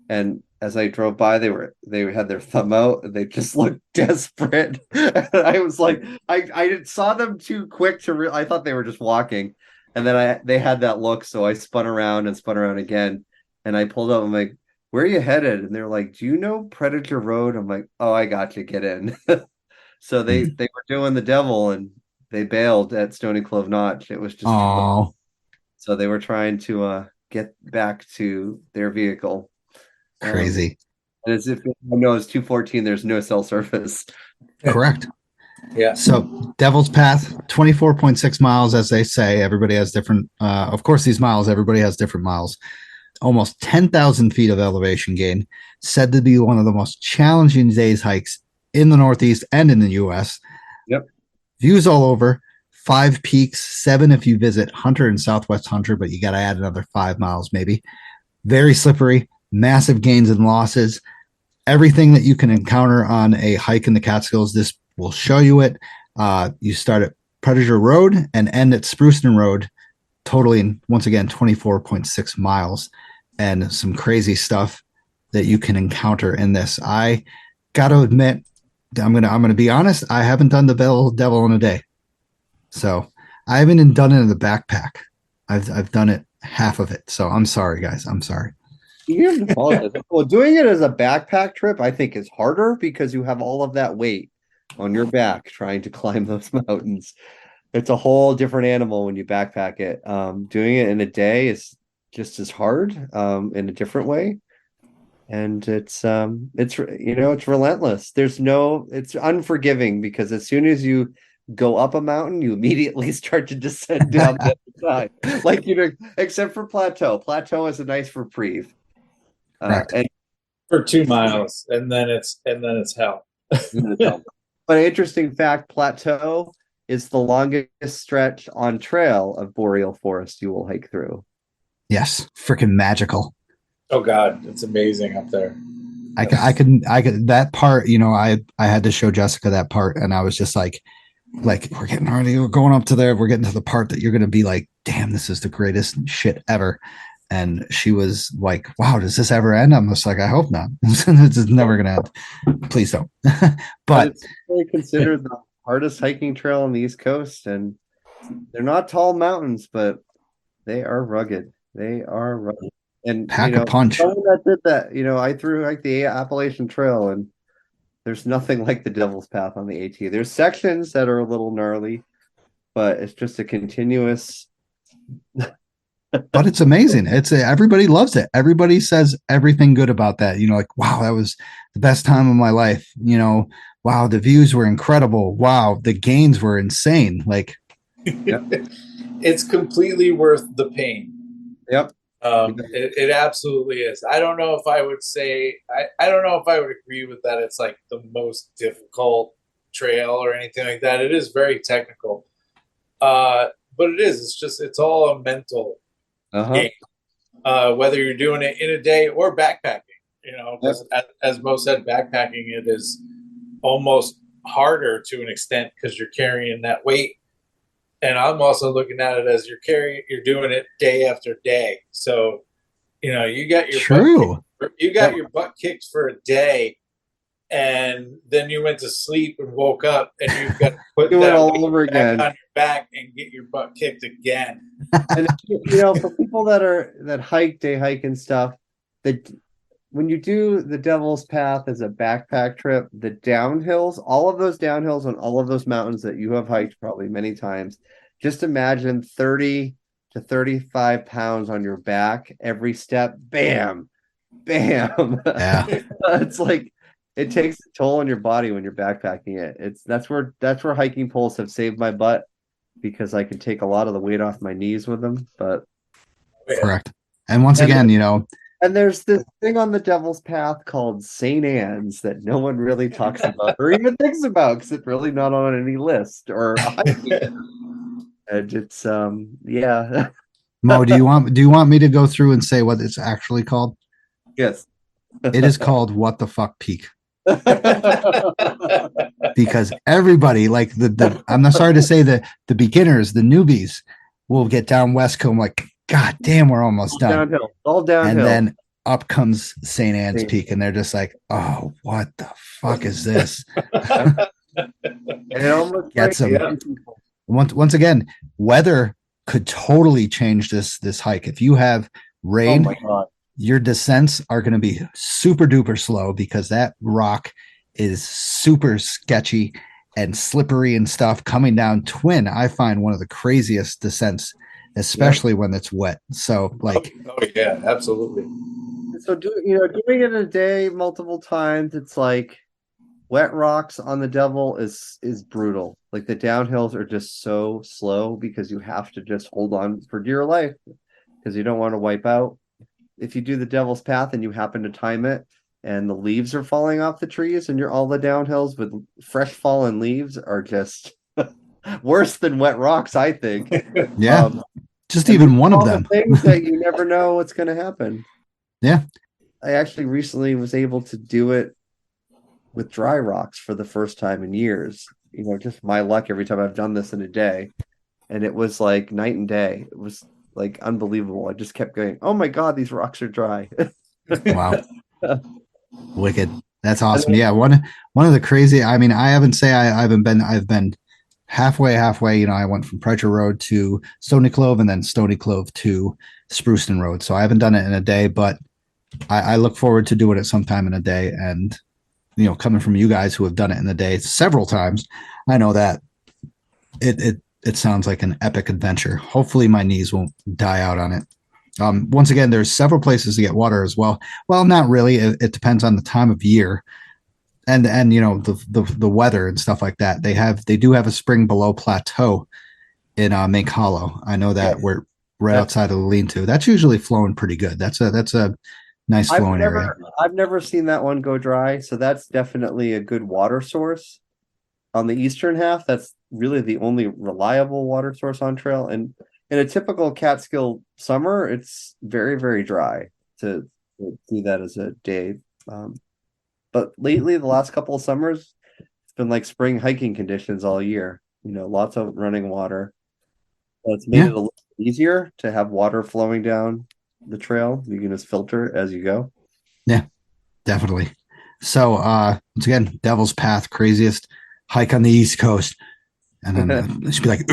And as I drove by, they had their thumb out, and they just looked desperate. And I was like, I saw them too quick to. I thought they were just walking, and then they had that look, so I spun around and spun around again, and I pulled up. I'm like, "Where are you headed?" And they're like, "Do you know Predator Road?" I'm like, "Oh, I got you. Get in." So they were doing the Devil, and they bailed at Stony Clove Notch. It was just too much. Oh, So they were trying to get back to their vehicle. crazy. And as if everyone knows, 214, there's no cell service. Correct. Yeah. So Devil's Path, 24.6 miles, as they say. Everybody has different, of course, these miles, everybody has different miles. Almost 10,000 feet of elevation gain, said to be one of the most challenging days hikes in the Northeast and in the U.S. Yep. Views all over, 5 peaks, 7 if you visit Hunter and Southwest Hunter, but you got to add another 5 miles maybe. Very slippery, massive gains and losses. Everything that you can encounter on a hike in the Catskills, this will show you it. You start at Predator Road and end at Spruceton Road, totaling, once again, 24.6 miles, and some crazy stuff that you can encounter in this. I got to admit, I'm gonna be honest. I haven't done the Devil in a day, so I haven't even done it in the backpack. I've done it half of it. So I'm sorry, guys. I'm sorry. You apologize. Well, doing it as a backpack trip, I think, is harder because you have all of that weight on your back trying to climb those mountains. It's a whole different animal when you backpack it. Doing it in a day is just as hard in a different way. And it's relentless. It's unforgiving because as soon as you go up a mountain, you immediately start to descend down the other side. Like, except for Plateau. Plateau is a nice reprieve. And For 2 miles, and then it's hell. but an interesting fact, Plateau is the longest stretch on trail of boreal forest you will hike through. Yes, freaking magical. Oh God, it's amazing up there. I could that part, I had to show Jessica that part, and I was just like we're getting ready, we're going up to there, we're getting to the part that you're gonna be like, damn, this is the greatest shit ever. And she was like, wow, does this ever end? I'm just like, I hope not. This is never gonna end. Please don't. But it's really considered the hardest hiking trail on the East Coast, and they're not tall mountains, but they are rugged. They are rugged. And pack a punch. Someone that did that, I threw like the Appalachian Trail, and there's nothing like the Devil's Path on the AT. There's sections that are a little gnarly, but it's just a continuous. But it's amazing. Everybody loves it. Everybody says everything good about that. Like, wow, that was the best time of my life. Wow, the views were incredible. Wow, the gains were insane. Like, It's completely worth the pain. Yep. It absolutely is. I don't know if I would say I don't know if I would agree with that. It's like the most difficult trail or anything like that. It is very technical, but it is. It's all a mental game. Whether you're doing it in a day or backpacking. Because as Mo said, backpacking it is almost harder to an extent because you're carrying that weight. And I'm also looking at it as you're doing it day after day. So, you got your true. Your butt kicked for a day, and then you went to sleep and woke up, and you've got to put Do it that all weight over back again. on your back and get your butt kicked again. And for people that hike, day hike and stuff, that when you do the Devil's Path as a backpack trip, the downhills, all of those downhills on all of those mountains that you have hiked probably many times, just imagine 30 to 35 pounds on your back every step. Bam, bam. Yeah. It's like it takes a toll on your body when you're backpacking it. That's where hiking poles have saved my butt, because I can take a lot of the weight off my knees with them. But Correct. And once again, and there's this thing on the Devil's Path called St. Anne's that no one really talks about or even thinks about, because it's really not on any list or and it's yeah. Mo, do you want me to go through and say what it's actually called? Yes. It is called What the Fuck Peak. Because everybody, like I'm not sorry to say the beginners, the newbies, will get down West Combe like, God damn, we're almost done. All downhill. And then up comes St. Anne's Peak, and they're just like, oh, what the fuck is this? And it almost Get some. Once again, weather could totally change this hike. If you have rain, oh my God, your descents are going to be super duper slow, because that rock is super sketchy and slippery and stuff. Coming down Twin, I find one of the craziest descents, especially when it's wet. So like, oh yeah, absolutely. So doing it a day multiple times, it's like wet rocks on the Devil is brutal. Like the downhills are just so slow, because you have to just hold on for dear life, because you don't want to wipe out. If you do the Devil's Path and you happen to time it, and the leaves are falling off the trees, and all the downhills with fresh fallen leaves are just worse than wet rocks, I think. Yeah, just even one of them. Things that you never know what's going to happen. Yeah, I actually recently was able to do it with dry rocks for the first time in years. Just my luck every time I've done this in a day, and it was like night and day. It was like unbelievable. I just kept going, oh my God, these rocks are dry. Wow. Wicked. That's awesome. Yeah. One of the crazy, I mean, I haven't been halfway. I went from Preacher Road to Stony Clove, and then Stony Clove to Spruceton Road. So I haven't done it in a day, but I look forward to doing it sometime in a day. And, coming from you guys who have done it in a day several times, I know that it sounds like an epic adventure. Hopefully my knees won't die out on it. Once again, there's several places to get water as well. Well, not really. It depends on the time of year, and the weather and stuff like that. They do have a spring below plateau in Mink Hollow. I know that we're right outside of the lean-to. That's usually flowing pretty good. That's a nice flowing area. I've never seen that one go dry, so that's definitely a good water source. On the eastern half, that's really the only reliable water source on trail. And in a typical Catskill summer, it's very, very dry to do that as a day. But lately, the last couple of summers, it's been like spring hiking conditions all year. Lots of running water. So it's made it a little easier to have water flowing down the trail. You can just filter as you go. Yeah, definitely. So once again, Devil's Path, craziest hike on the East Coast. And then it should be like,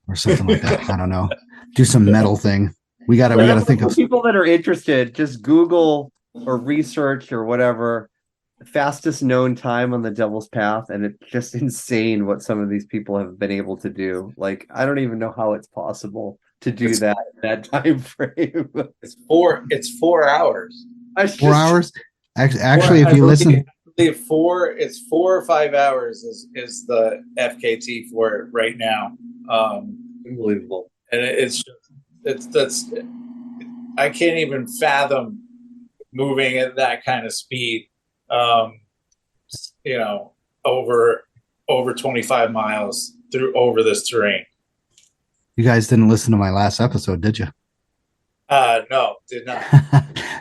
or something like that. I don't know. Do some metal thing. We gotta think of people that are interested. Just Google or research or whatever fastest known time on the Devil's Path, and it's just insane what some of these people have been able to do. Like, I don't even know how it's possible to do that time frame. It's 4 hours. 4 hours. Actually, if you listen. It's 4 or 5 hours is the FKT for it right now. Unbelievable. And that's I can't even fathom moving at that kind of speed. Over 25 miles over this terrain. You guys didn't listen to my last episode, did you? No, did not.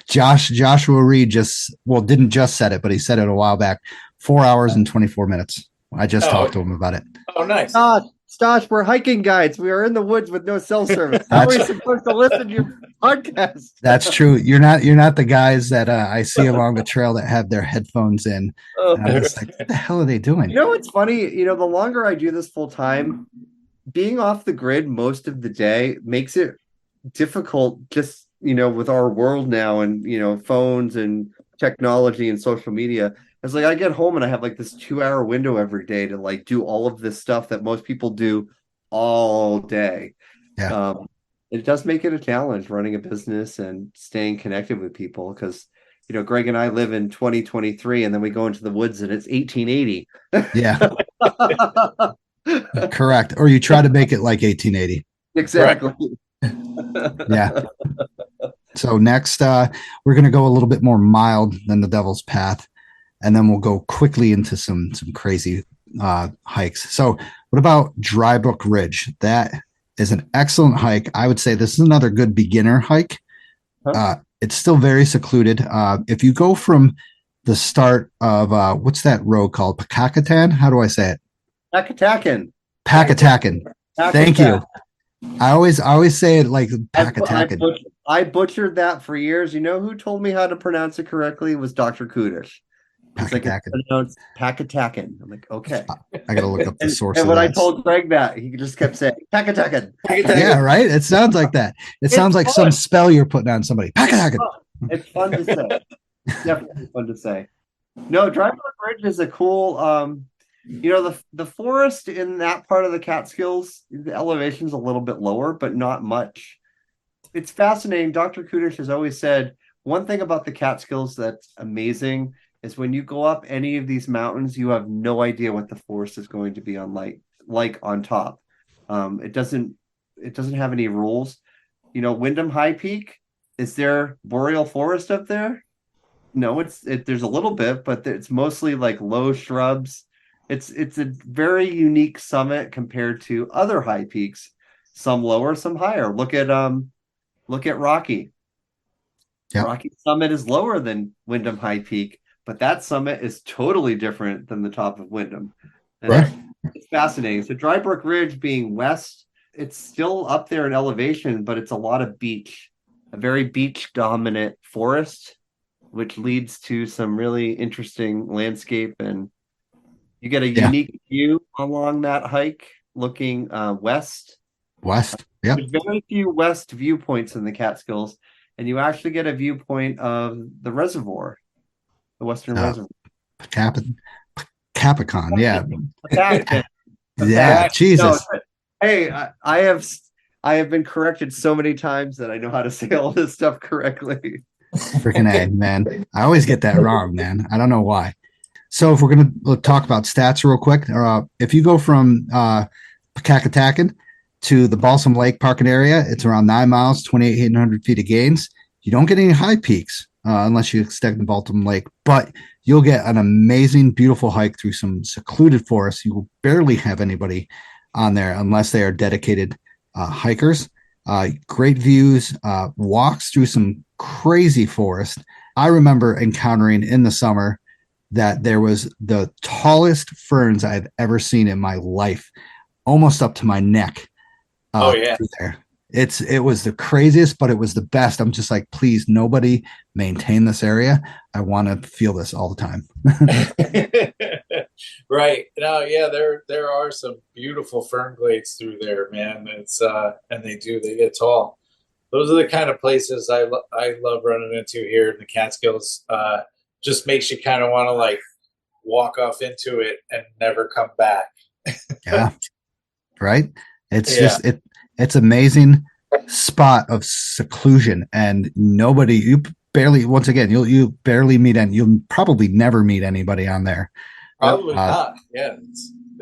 Joshua Reed didn't just said it, but he said it a while back. 4 hours and 24 minutes. I just talked to him about it. Oh, nice. Stosh, we're hiking guides. We are in the woods with no cell service. How are we supposed to listen to your podcast? That's true. You're not the guys that I see along the trail that have their headphones in. And I'm just like, what the hell are they doing? You know what's funny? You know, the longer I do this full time, being off the grid most of the day makes it difficult just, you know, with our world now and, you know, phones and technology and social media. It's like I get home and I have like this 2-hour window every day to like do all of this stuff that most people do all day. Yeah. It does make it a challenge running a business and staying connected with people because, you know, Greg and I live in 2023 and then we go into the woods and it's 1880. Yeah. Correct. Or you try to make it like 1880. Exactly. Yeah. So next, we're going to go a little bit more mild than the Devil's Path, and then we'll go quickly into some crazy hikes. So what about Dry Brook Ridge? That is an excellent hike. I would say this is another good beginner hike. It's still very secluded. If you go from the start of what's that road called? Pakakatan? How do I say it? Pakatakan. Thank you. I always say it like Pakatakan. I butchered that for years. You know who told me how to pronounce it correctly? It was Dr. Kudish. It's like it's pronounced Pakatakan. I'm like, okay. I gotta look up the source. And when I told Greg that, he just kept saying Pakatakan. Yeah, right. It sounds like that. It's sounds like fun. Some spell you're putting on somebody. Pakatakan. It's fun to say. Definitely fun to say. No, Dry Brook Ridge is a cool. You know, the forest in that part of the Catskills, the elevation's a little bit lower, but not much. It's fascinating. Dr. Kudish has always said one thing about the Catskills that's amazing is when you go up any of these mountains, you have no idea what the forest is going to be on like on top. It doesn't have any rules. You know, Windham High Peak, is there boreal forest up there? No, there's a little bit, but it's mostly like low shrubs. It's a very unique summit compared to other high peaks, some lower, some higher. Look at Rocky. Yep. Rocky Summit is lower than Windham High Peak, but that summit is totally different than the top of Windham. And right. It's fascinating. So Dry Brook Ridge being west, it's still up there in elevation, but it's a lot of beach, a very beach dominant forest, which leads to some really interesting landscape, and you get a unique view along that hike looking west. West, yeah. There's very few west viewpoints in the Catskills, and you actually get a viewpoint of the reservoir, the western reservoir. Capicon, yeah. Yeah, Jesus. No, hey, I have been corrected so many times that I know how to say all this stuff correctly. Freaking A, man. I always get that wrong, man. I don't know why. So if we're going to talk about stats real quick, if you go from Pakakatakan to the Balsam Lake parking area, it's around 9 miles, 2,800 feet of gains. You don't get any high peaks unless you extend the Balsam Lake, but you'll get an amazing, beautiful hike through some secluded forests. You will barely have anybody on there unless they are dedicated hikers. Great views, walks through some crazy forest. I remember encountering in the summer that there was the tallest ferns I've ever seen in my life, almost up to my neck. There. It was the craziest, but it was the best. I'm just like, please, nobody maintain this area. I want to feel this all the time. Right. No, yeah, there are some beautiful fern glades through there, man. It's and they get tall. Those are the kind of places I love running into here in the Catskills. Just makes you kind of want to like walk off into it and never come back. Yeah. Right. It's just it's amazing spot of seclusion, and you barely meet, and you'll probably never meet anybody on there. Probably not. Yeah.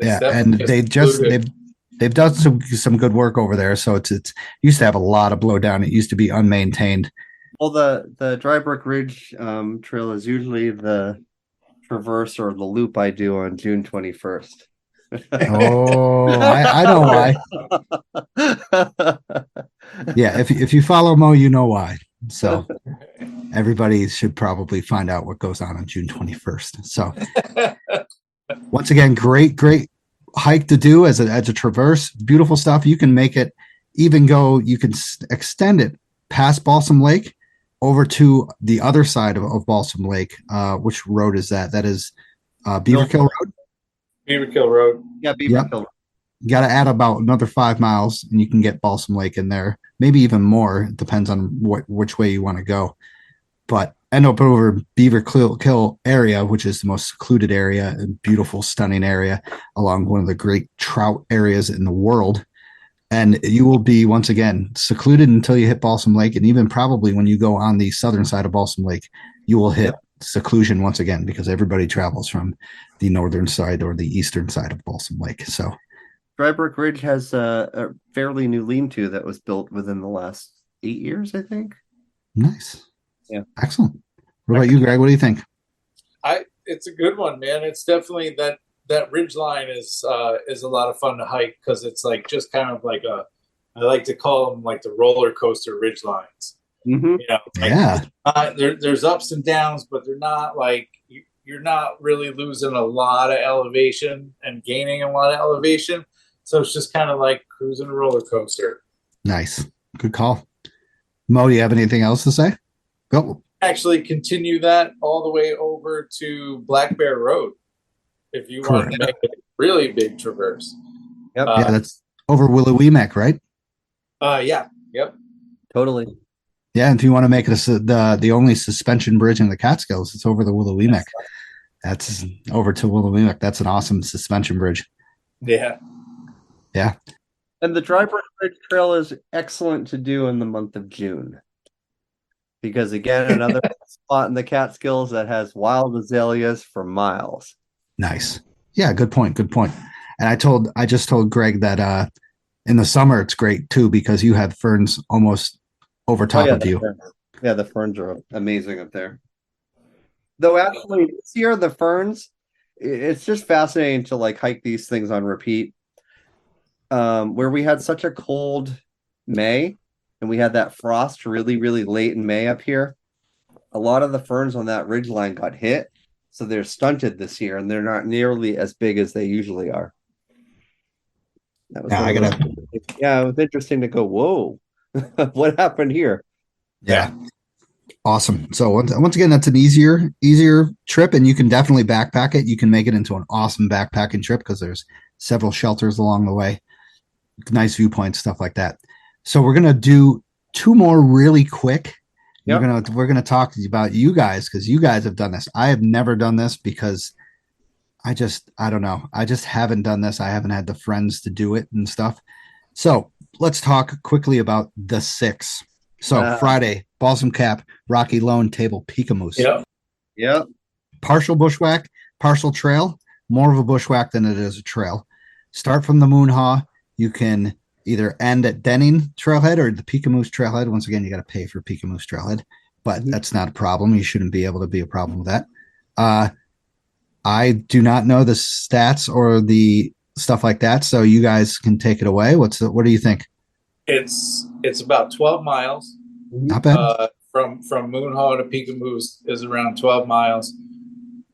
And they've done some good work over there. So it's used to have a lot of blowdown. It used to be unmaintained. Well, the Dry Brook Ridge trail is usually the traverse or the loop I do on June 21st. Oh, I know why. Yeah, if you follow Mo, you know why. So everybody should probably find out what goes on June 21st. So once again, great hike to do as a traverse. Beautiful stuff. You can make it even go. You can extend it past Balsam Lake over to the other side of Balsam Lake. Which road is that? That is Beaverkill Road. Beaverkill Road. Yeah, Beaverkill. You got to add about another 5 miles, and you can get Balsam Lake in there. Maybe even more. It depends on which way you want to go. But end up over Beaverkill area, which is the most secluded area, a beautiful, stunning area along one of the great trout areas in the world. And you will be once again secluded until you hit Balsam Lake, and even probably when you go on the southern side of Balsam Lake, you will hit seclusion once again because everybody travels from the northern side or the eastern side of Balsam Lake. So Drybrook Ridge has a fairly new lean-to that was built within the last 8 years, I think. nice. Yeah. Excellent. What about you, Greg? What do you think? It's a good one, man. It's definitely that ridge line is a lot of fun to hike because it's like just kind of like I like to call them like the roller coaster ridge lines. Mm-hmm. You know, like, there's ups and downs, but they're not like you're not really losing a lot of elevation and gaining a lot of elevation. So it's just kind of like cruising a roller coaster. Nice. Good call. Mo, do you have anything else to say? Go. Actually continue that all the way over to Black Bear Road if you want to make a really big traverse. Yep. Yeah, that's over Willowweemak, right? Yeah. Yep. Totally. Yeah, and if you want to make it the only suspension bridge in the Catskills, it's over the Willowweemak. That's over to Willowweemak. That's an awesome suspension bridge. Yeah. Yeah. And the Drybrook Ridge Trail is excellent to do in the month of June. Because again, another spot in the Catskills that has wild azaleas for miles. Nice. Yeah, good point. Good point. And I just told Greg that in the summer it's great too because you have ferns almost over top of you. Yeah, the ferns are amazing up there. Though actually this year the ferns, it's just fascinating to like hike these things on repeat. Where we had such a cold May and we had that frost really, really late in May up here, a lot of the ferns on that ridge line got hit. So they're stunted this year and they're not nearly as big as they usually are. That was it was interesting to go, whoa, what happened here? Yeah. Awesome. So once again, that's an easier trip, and you can definitely backpack it. You can make it into an awesome backpacking trip because there's several shelters along the way, nice viewpoints, stuff like that. So we're gonna do 2 more really quick. Yep. We're gonna talk about you guys because you guys have done this. I have never done this because I don't know. I just haven't done this. I haven't had the friends to do it and stuff. So let's talk quickly about the 6. So Friday, Balsam Cap, Rocky Lone, Table, Peekamoose. Yep. Partial bushwhack, partial trail. More of a bushwhack than it is a trail. Start from the Moonhaw. You can either end at Denning Trailhead or the Peekamoose Trailhead. Once again, you got to pay for Peekamoose Trailhead, but that's not a problem. You shouldn't be able to be a problem with that. I do not know the stats or the stuff like that, so you guys can take it away. What do you think? It's about 12 miles. Not bad. From Moonhaw to Peekamoose is around 12 miles.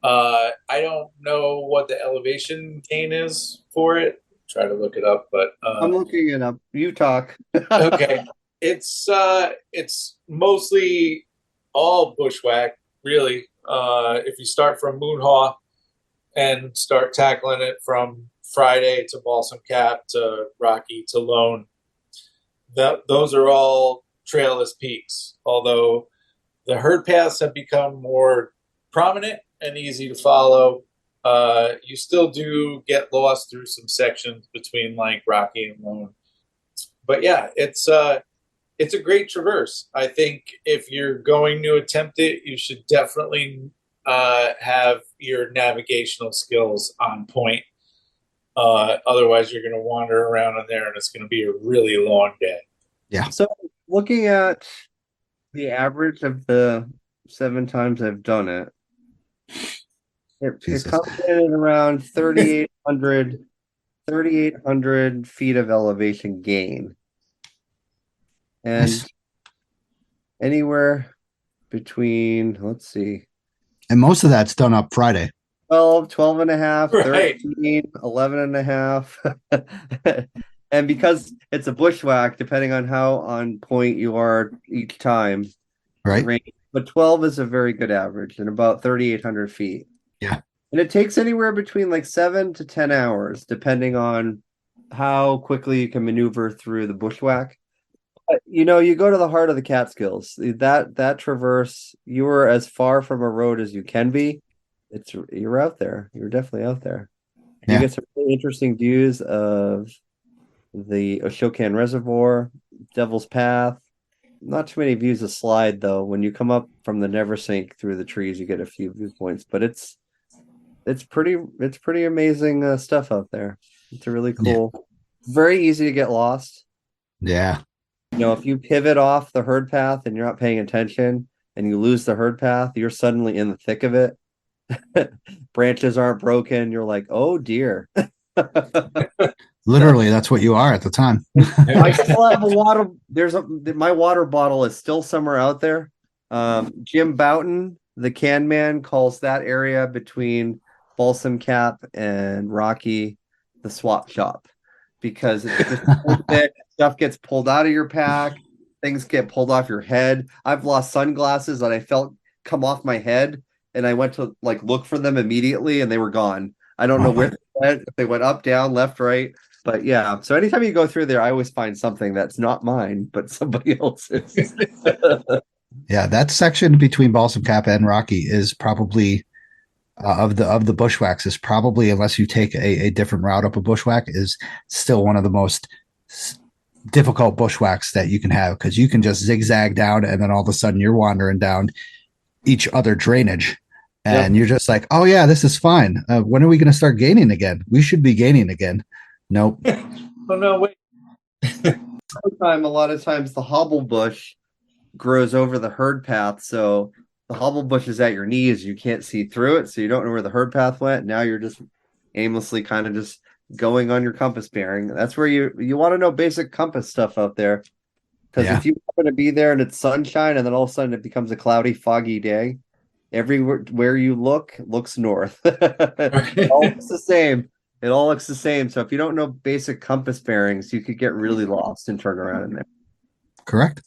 I don't know what the elevation gain is for it. Try to look it up, but I'm looking it up. You talk. Okay. It's mostly all bushwhack, really. If you start from Moonhaw and start tackling it from Friday to Balsam Cap to Rocky to Lone, those are all trailless peaks, although the herd paths have become more prominent and easy to follow. You still do get lost through some sections between like Rocky and Lone. But yeah, it's a great traverse. I think if you're going to attempt it, you should definitely have your navigational skills on point. Otherwise, you're going to wander around in there and it's going to be a really long day. Yeah. So looking at the average of the 7 times I've done it, it comes in at around 3,800 feet of elevation gain. And anywhere between, let's see. And most of that's done up Friday. 12 and a half, Right. 13, 11 and a half. And because it's a bushwhack, depending on how on point you are each time, Right. range, but 12 is a very good average and about 3,800 feet. Yeah. And it takes anywhere between like 7 to 10 hours, depending on how quickly you can maneuver through the bushwhack. But, you know, you go to the heart of the Catskills. That traverse, you are as far from a road as you can be. You're out there. You're definitely out there. You Yeah. get some really interesting views of the Ashokan Reservoir, Devil's Path. Not too many views of Slide though. When you come up from the Neversink through the trees, you get a few viewpoints, but it's pretty amazing stuff out there. It's a really cool, very easy to get lost. Yeah. You know, if you pivot off the herd path and you're not paying attention and you lose the herd path, you're suddenly in the thick of it. Branches aren't broken. You're like, oh dear. Literally, that's what you are at the time. I still have a water. My water bottle is still somewhere out there. Jim Boughton, the can man, calls that area between Balsam Cap and Rocky the swap shop because it's just so thick. Stuff gets pulled out of your pack. Things get pulled off your head. I've lost sunglasses that I felt come off my head, and I went to like look for them immediately, and they were gone. I don't know where they went. If they went up, down, left, right. But yeah, so anytime you go through there, I always find something that's not mine, but somebody else's. Yeah, that section between Balsam Cap and Rocky is probably of the bushwhacks is probably, unless you take a different route up a bushwhack, is still one of the most difficult bushwhacks that you can have because you can just zigzag down and then all of a sudden you're wandering down each other drainage and you're just like, oh yeah, this is fine. When are we going to start gaining again? We should be gaining again. Nope. Oh no, wait. A lot of times the hobble bush grows over the herd path, so the hobble bush is at your knees. You can't see through it, so you don't know where the herd path went. Now you're just aimlessly kind of just going on your compass bearing. That's where you want to know basic compass stuff out there. Because if you happen to be there and it's sunshine and then all of a sudden it becomes a cloudy, foggy day, everywhere you looks north. It all looks the same. It all looks the same. So if you don't know basic compass bearings, you could get really lost and turn around in there. Correct.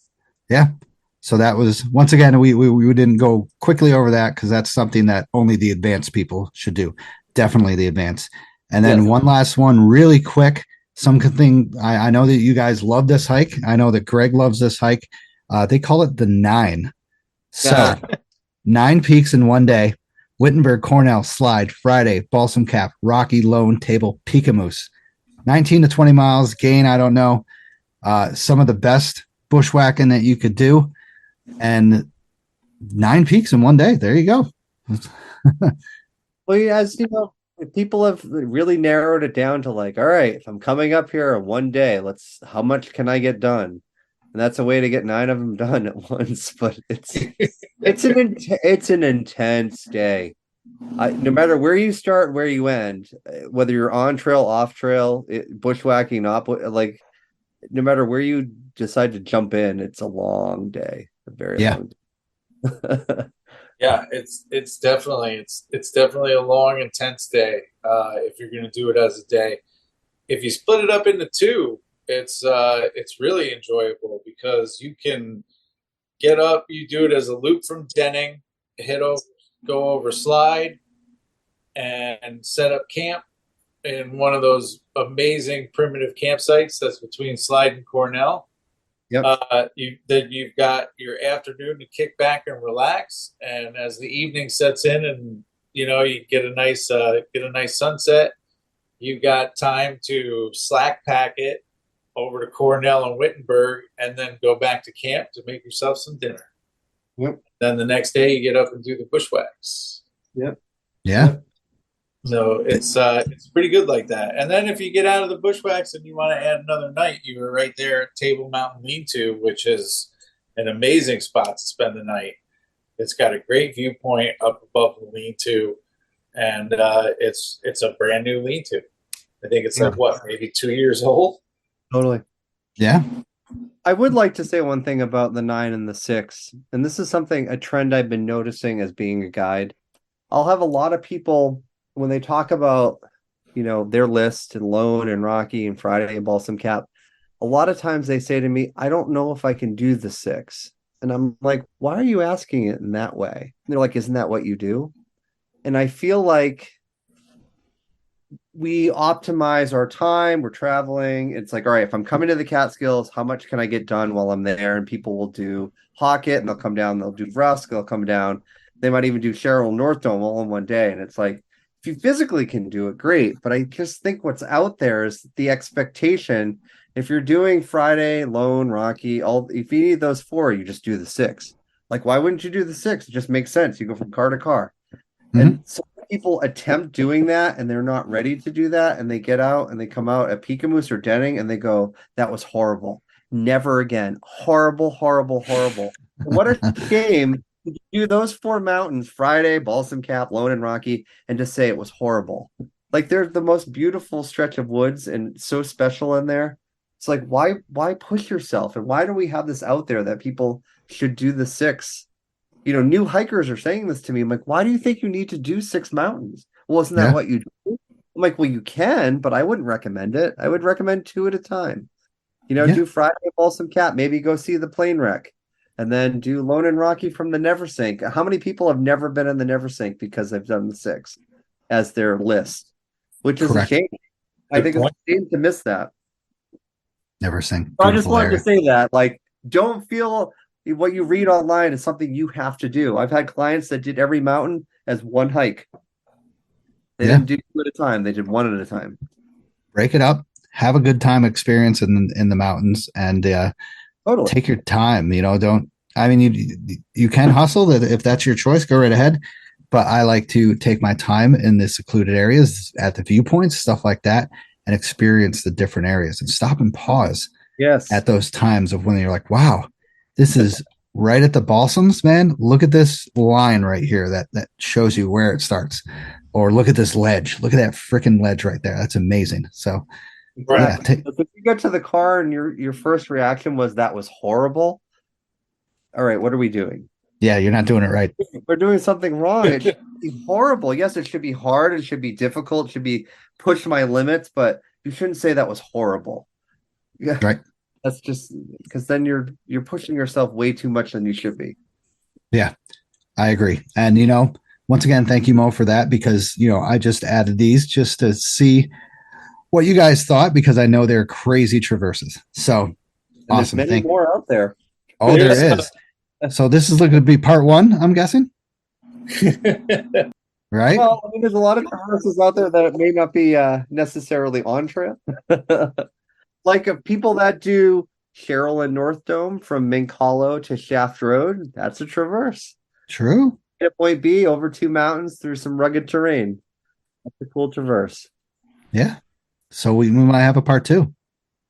Yeah. So that was, once again, we didn't go quickly over that because that's something that only the advanced people should do. Definitely the advanced. And then one last one really quick. Something I know that you guys love this hike. I know that Greg loves this hike. They call it the 9. So 9 peaks in one day. Wittenberg, Cornell, Slide, Friday, Balsam Cap, Rocky, Lone, Table, Peekamoose. 19 to 20 miles gain, I don't know. Some of the best bushwhacking that you could do. And 9 peaks in one day. There you go. Well, as you know, people have really narrowed it down to like, all right, if I'm coming up here one day, how much can I get done? And that's a way to get 9 of them done at once. But it's an intense day. No matter where you start, where you end, whether you're on trail, off trail, bushwhacking, not like, no matter where you decide to jump in, it's a long day, a very long day. Yeah, it's definitely a long, intense day. If you're going to do it as a day, if you split it up into 2, it's really enjoyable because you can get up. You do it as a loop from Denning, go over Slide, and set up camp in one of those amazing primitive campsites that's between Slide and Cornell. Yep. You've got your afternoon to kick back and relax, and as the evening sets in, and you get a nice sunset, you've got time to slack pack it over to Cornell and Wittenberg, and then go back to camp to make yourself some dinner. Yep. Then the next day you get up and do the bushwhacks. Yep. Yeah. Yep. So it's pretty good like that. And then if you get out of the bushwhacks and you want to add another night, you are right there at Table Mountain Lean-To, which is an amazing spot to spend the night. It's got a great viewpoint up above the lean-to, and it's a brand new lean-to. I think it's like maybe 2 years old. Totally. Yeah. I would like to say one thing about the 9 and the 6, and this is a trend I've been noticing as being a guide. I'll have a lot of people when they talk about, their list and Lone and Rocky and Friday and Balsam Cap, a lot of times they say to me, I don't know if I can do the 6. And I'm like, why are you asking it in that way? And they're like, isn't that what you do? And I feel like we optimize our time. We're traveling. It's like, all right, if I'm coming to the Catskills, how much can I get done while I'm there? And people will do Hockett and they'll come down, they'll do Rusk, they'll come down. They might even do Cheryl North Dome all in one day. And it's like, if you physically can do it, great. But I just think what's out there is the expectation. If you're doing Friday, Lone, Rocky, if you need those 4, you just do the 6. Like, why wouldn't you do the 6? It just makes sense. You go from car to car. And so people attempt doing that and they're not ready to do that. And they get out and they come out at Peekamoose or Denning and they go, that was horrible. Never again. Horrible, horrible, horrible. What a shame to do those 4 mountains, Friday, Balsam Cap, Lone, and Rocky, and just say it was horrible. Like, they're the most beautiful stretch of woods and so special in there. It's like, why push yourself? And why do we have this out there that people should do the 6? New hikers are saying this to me. I'm like, why do you think you need to do 6 mountains? Well, isn't that what you do? I'm like, well, you can, but I wouldn't recommend it. I would recommend 2 at a time. Do Friday Balsam Cap, maybe go see the plane wreck, and then do Lone and Rocky from the Neversink. How many people have never been in the Neversink because they've done the 6 as their list? Which is a shame. I think it's a shame to miss that. Neversink. I just wanted to say that, like, don't feel what you read online is something you have to do. I've had clients that did every mountain as one hike. They didn't do 2 at a time. They did 1 at a time. Break it up. Have a good time experience in the mountains and totally take your time. You can hustle that if that's your choice, go right ahead. But I like to take my time in the secluded areas at the viewpoints, stuff like that, and experience the different areas and stop and pause. Yes. At those times of when you're like, wow, this is right at the balsams, man. Look at this line right here that shows you where it starts. Or look at this ledge. Look at that freaking ledge right there. That's amazing. So, if you get to the car and your first reaction was that was horrible, all right, what are we doing? Yeah, you're not doing it right. We're doing something wrong. It should be horrible. Yes, it should be hard. It should be difficult. It should be push my limits, but you shouldn't say that was horrible. Yeah. Right. That's just because then you're pushing yourself way too much than you should be. Yeah, I agree. And once again, thank you, Mo, for that, because I just added these just to see what you guys thought, because I know they're crazy traverses. So and awesome. There's many more out there. Oh, there is. So this is going to be part 1, I'm guessing. Right? Well, there's a lot of traverses out there that may not be necessarily on trail. Like people that do Cheryl and North Dome from Mink Hollow to Shaft Road, that's a traverse. True. At point B, over 2 mountains through some rugged terrain. That's a cool traverse. Yeah. So we might have a part 2.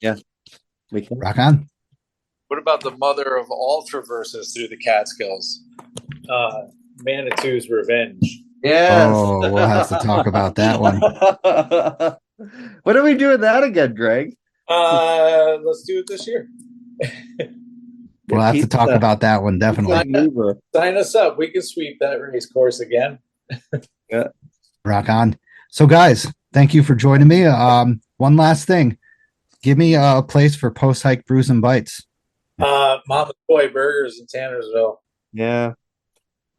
Yeah. We can. Rock on. What about the mother of all traverses through the Catskills? Manitou's Revenge. Yes. Oh, we'll have to talk about that one. When are we doing that again, Greg? Let's do it this year. We'll have to talk about that one, definitely. Sign us up. We can sweep that race course again. Yeah. Rock on. So, guys, thank you for joining me. One last thing. Give me a place for post-hike brews and bites. Mama's Boy Burgers in Tannersville. Yeah.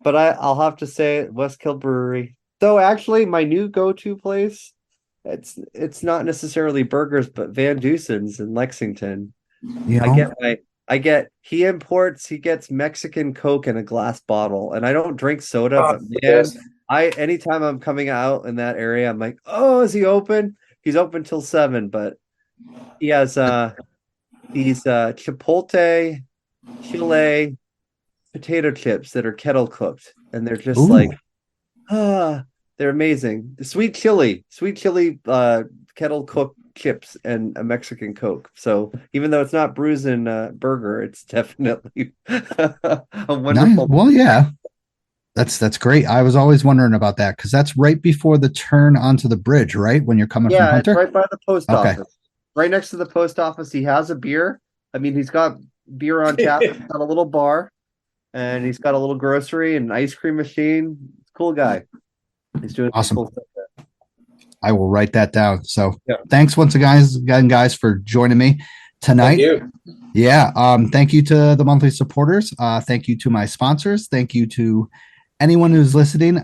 But I'll have to say Westkill Brewery. Though actually my new go-to place, it's not necessarily burgers, but Van Deusen's in Lexington. He gets Mexican Coke in a glass bottle, and I don't drink soda, but man, anytime I'm coming out in that area, I'm like, oh, is he open? He's open till 7, but he has these chipotle chile potato chips that are kettle cooked, and they're just they're amazing. The sweet chili kettle cooked chips and a Mexican Coke. So even though it's not Brews and burger, it's definitely a wonderful. Nice. Well, yeah, that's great. I was always wondering about that because that's right before the turn onto the bridge, right? When you're coming from Hunter? It's right by the post office. Right next to the post office. He has a beer. I mean, he's got beer on tap. He's got a little bar, and he's got a little grocery and ice cream machine. Cool guy. He's doing awesome. cool stuff there. I will write that down. So Yeah. thanks once again, guys, for joining me tonight. Thank you. Yeah. Thank you to the monthly supporters. Thank you to my sponsors. Thank you to anyone who's listening.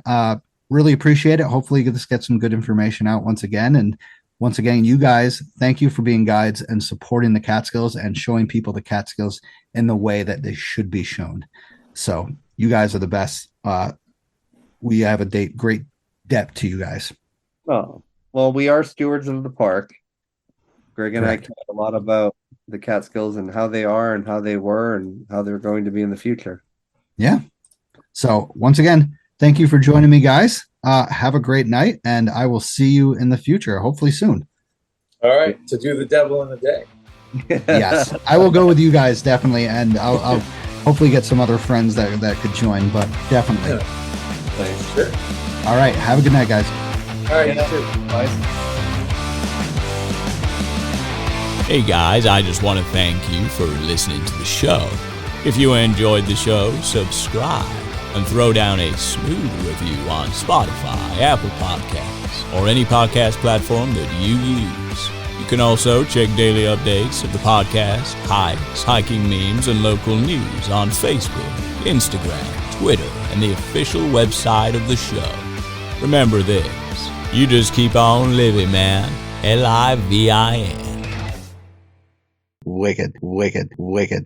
Really appreciate it. Hopefully this gets some good information out once again. And once again, you guys, thank you for being guides and supporting the Catskills and showing people the Catskills in the way that they should be shown. So you guys are the best. We have a great debt to you guys. Oh, well, we are stewards of the park. Greg and Correct. I care a lot about the Catskills and how they are and how they were and how they're going to be in the future. Yeah. So once again, thank you for joining me, guys. Have a great night, and I will see you in the future, hopefully soon. All right, to do the devil in a day. Yes, I will go with you guys definitely, and I'll hopefully get some other friends that could join, but definitely. Sure. All right, have a good night, guys. All right, you too. Bye. Hey guys, I just want to thank you for listening to the show. If you enjoyed the show, subscribe and throw down a smooth review on Spotify, Apple Podcasts, or any podcast platform that you use. You can also check daily updates of the podcast, hikes, hiking memes, and local news on Facebook, Instagram, Twitter, and the official website of the show. Remember this, you just keep on living, man. Livin. Wicked, wicked, wicked.